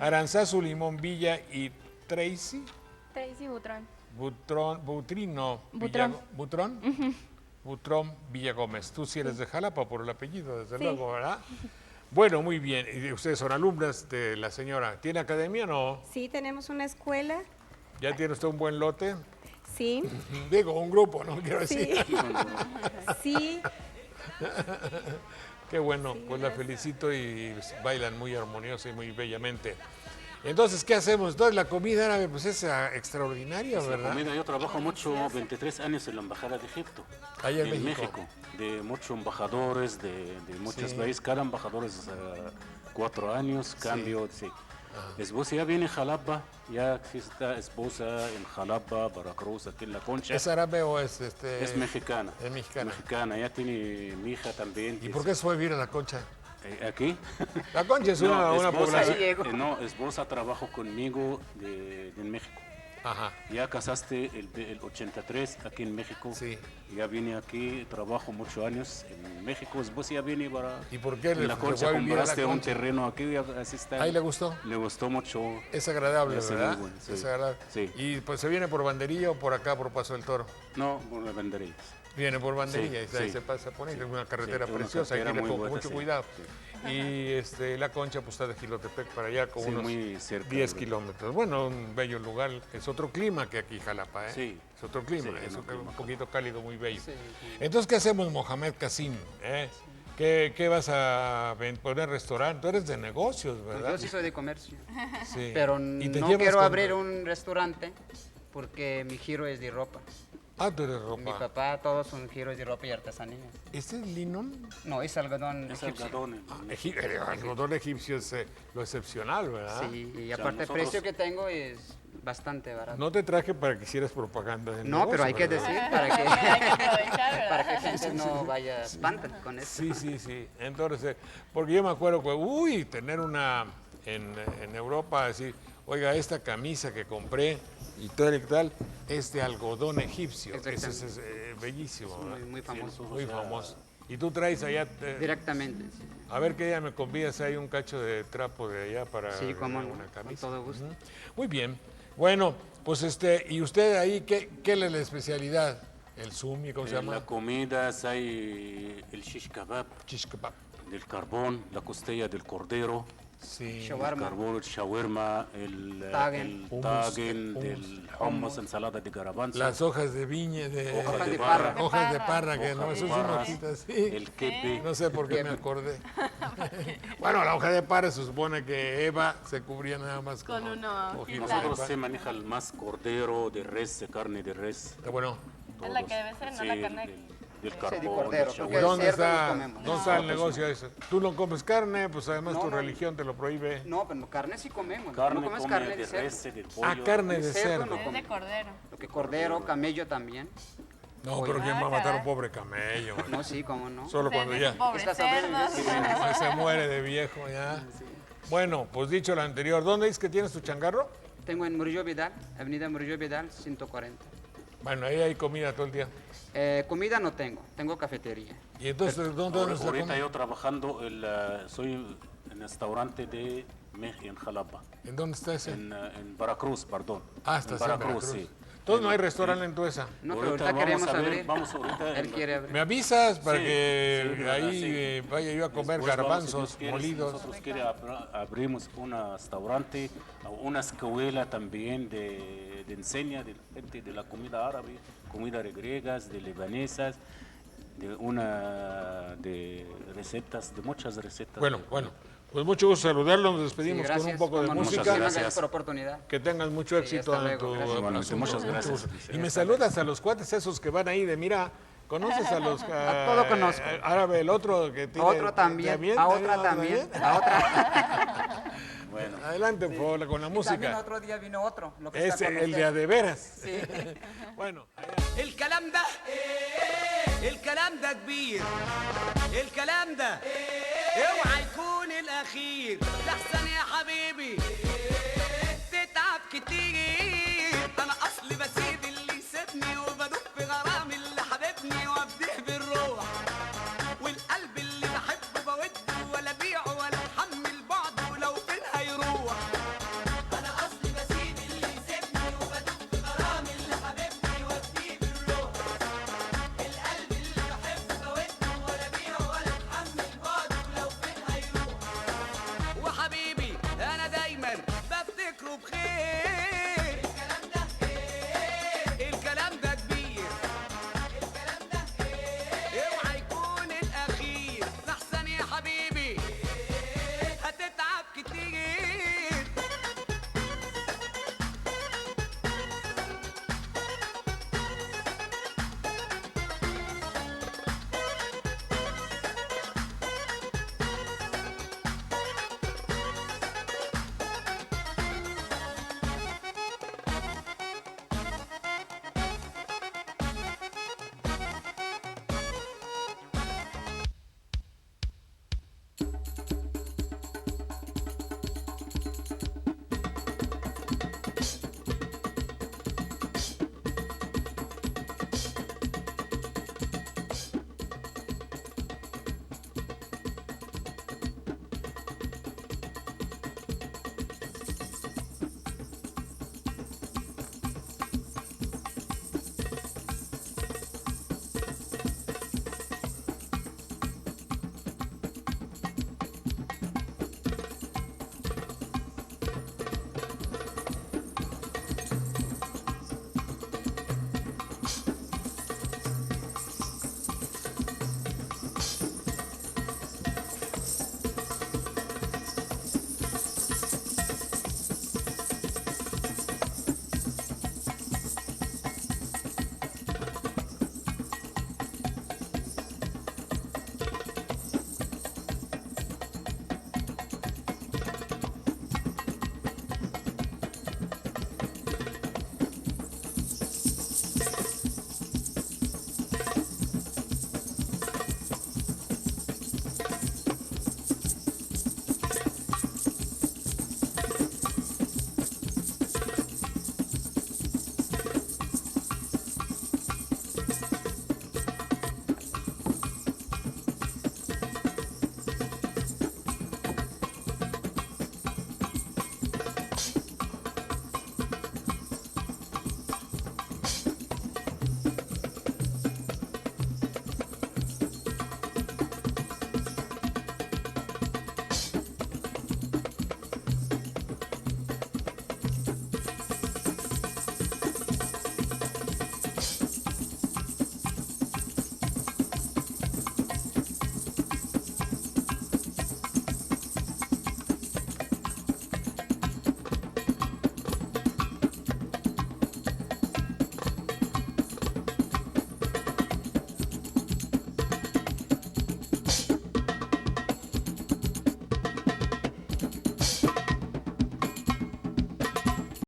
Aranzazu Limón Villa y Tracy Tracy Butrón. Butrón. Ujú. Butrón Villagómez. Tú sí eres de Jalapa por el apellido, desde Sí. luego, ¿verdad? Bueno, muy bien. Y ustedes son alumnas de la señora. ¿Tiene academia o no? Sí, tenemos una escuela. ¿Ya tiene usted un buen lote? Sí. Digo, un grupo, ¿no? Quiero Sí. decir. Sí. Qué bueno, pues la felicito y bailan muy armoniosa y muy bellamente. Entonces, ¿qué hacemos? Entonces, la comida árabe pues es extraordinaria, La ¿verdad? comida, yo trabajo mucho, 23 años en la Embajada de Egipto. Allá en México. De muchos embajadores de muchos Sí. países. Cada embajador es 4 años, cambio, sí. Esposa ya viene Jalapa, ya existe esposa en Jalapa, Veracruz, aquí en La Concha. ¿Es árabe o es Es mexicana. Es mexicana. Mexicana, ya tiene mi hija también. ¿Y por qué se fue a vivir a La Concha? ¿Aquí? La Concha es una población. No, esposa trabajó conmigo en México. Ajá. Ya casaste el 83 aquí en México. Sí. Ya vine aquí, trabajo muchos años en México. Esposa ya viene para... ¿Y por qué en La Concha compraste un terreno aquí, así está. ¿Ahí le gustó? Le gustó mucho. Es agradable, ¿verdad? Bueno, sí. Es agradable. Sí. ¿Y pues se viene por Banderilla o por acá, por Paso del Toro? No, por las banderillas. Viene por Banderilla Sí, y ahí sí. se pasa por ahí, Sí. es una carretera Sí, una preciosa, hay que carretera ir muy con buena, mucho sí. cuidado. Y La Concha pues está de Jilotepec para allá con Sí, unos muy cerca, 10 ¿verdad? kilómetros. Bueno, un bello lugar, es otro clima que aquí Jalapa, ¿eh? Sí. Es otro clima, Sí, es es un, un clima. poquito cálido, muy bello. Sí, sí. Entonces, ¿qué hacemos, Mohamed Kasim? ¿Qué vas a poner restaurante? Tú eres de negocios, ¿verdad? Yo sí soy de comercio. Sí. Pero ¿Y te no llevas quiero con- abrir un restaurante porque mi giro es de ropa. Ah, tú eres Mi ropa. papá, todos son giros de ropa y artesanía. ¿Este es lino? No, es algodón Es egipcio. algodón. El algodón egipcio es lo excepcional, ¿verdad? Sí, y sea, aparte el nosotros- precio que tengo es bastante barato. No te traje para que hicieras propaganda de No, pero hay que negocio, decir ¿verdad? para que, Hay que aprovechar, ¿verdad? para que gente no vaya espantan con eso. Sí. Entonces, porque yo me acuerdo que, tener una en Europa, decir, oiga, esta camisa que compré y tal, es de algodón egipcio. Eso es bellísimo. Muy, ¿verdad? muy famoso. Muy famoso. Y tú traes allá... Directamente. Sí. A ver qué día me convidas, hay un cacho de trapo de allá para Sí, cómo no, una con camisa. todo gusto. Ujú. Muy bien. Bueno, pues ¿y usted ahí qué es la especialidad? ¿El sumi, cómo se llama? La comida hay el shish kebab. Shish kebab. Del carbón, la costilla del cordero. Sí. El Shawarma. carbón, el shawarma, el Tagen. Hummus, tagen, hummus. del hummus, ensalada de garbanzo. Las hojas de viña, Hojas de parra. hojas de parra, que Hojas no, de eso es parra, una hojita, sí. el kepe. No sé por qué me acordé. Bueno, la hoja de parra se supone que Eva se cubría nada más Con una hojitas de Nosotros parra. se maneja el más cordero de res, de carne de res. Está bueno. Es la que debe ser, no Sí, la carne. del de carbón, cordero, del porque shawarma. ¿Dónde cerdo no está, comemos. ¿dónde está el negocio ese? Tú no comes carne, pues además No, tu no. religión te lo prohíbe. No, pero carne sí comemos. Carne no comes come carne de de cerdo. res, del pollo. Ah, carne de De cerdo cerdo. no Es de come. cordero. Lo que cordero, camello también. No, pero ¿quién va a matar a un pobre camello? No, sí, cómo no. Solo cuando ya Pobres Está cerdos. sobreviviendo. se muere de viejo ya. Bueno, pues dicho lo anterior, ¿dónde es que tienes tu changarro? Tengo en Murillo Vidal, Avenida Murillo Vidal, 140. Bueno, ahí hay comida todo el día. Comida no tengo cafetería. Y entonces, ¿dónde es la Ahorita comida? yo trabajando, soy en restaurante de México, en Jalapa. ¿En dónde está ese? En Veracruz, perdón. Ah, está en en Veracruz, Veracruz. sí. Entonces no hay restaurante en Tuesa. No, pero ahorita vamos queremos a ver, abrir. vamos ahorita Él quiere abrir. Me avisas para Sí, que sí, ahí sí. vaya yo a comer Después vamos, si garbanzos Dios quiere, si molidos. Nosotros abrimos un restaurante, una escuela también de enseña de gente de la comida árabe, comida de griegas, de libanesas, de recetas, de muchas recetas. Bueno, pues mucho gusto saludarlo, nos despedimos Sí, con gracias, un poco de cómo no. música. Muchísimas gracias por la oportunidad. Que tengas mucho Sí, éxito hasta en luego, tu gracias. Igualmente, asunto. muchas gracias. Mucho gusto. Sí, Y me hasta saludas a los cuates esos que van ahí de mira, ¿conoces a los A todo conozco. árabe, el otro que tiene Otro también, a otra también, a otra. Bueno, Adelante, por favor, con la Y también música. otro día vino otro. Lo que está Es con el usted. de a de veras. Sí. Bueno, الكلام ده كبير الكلام ده اوعى يكون الاخير لحسن يا حبيبي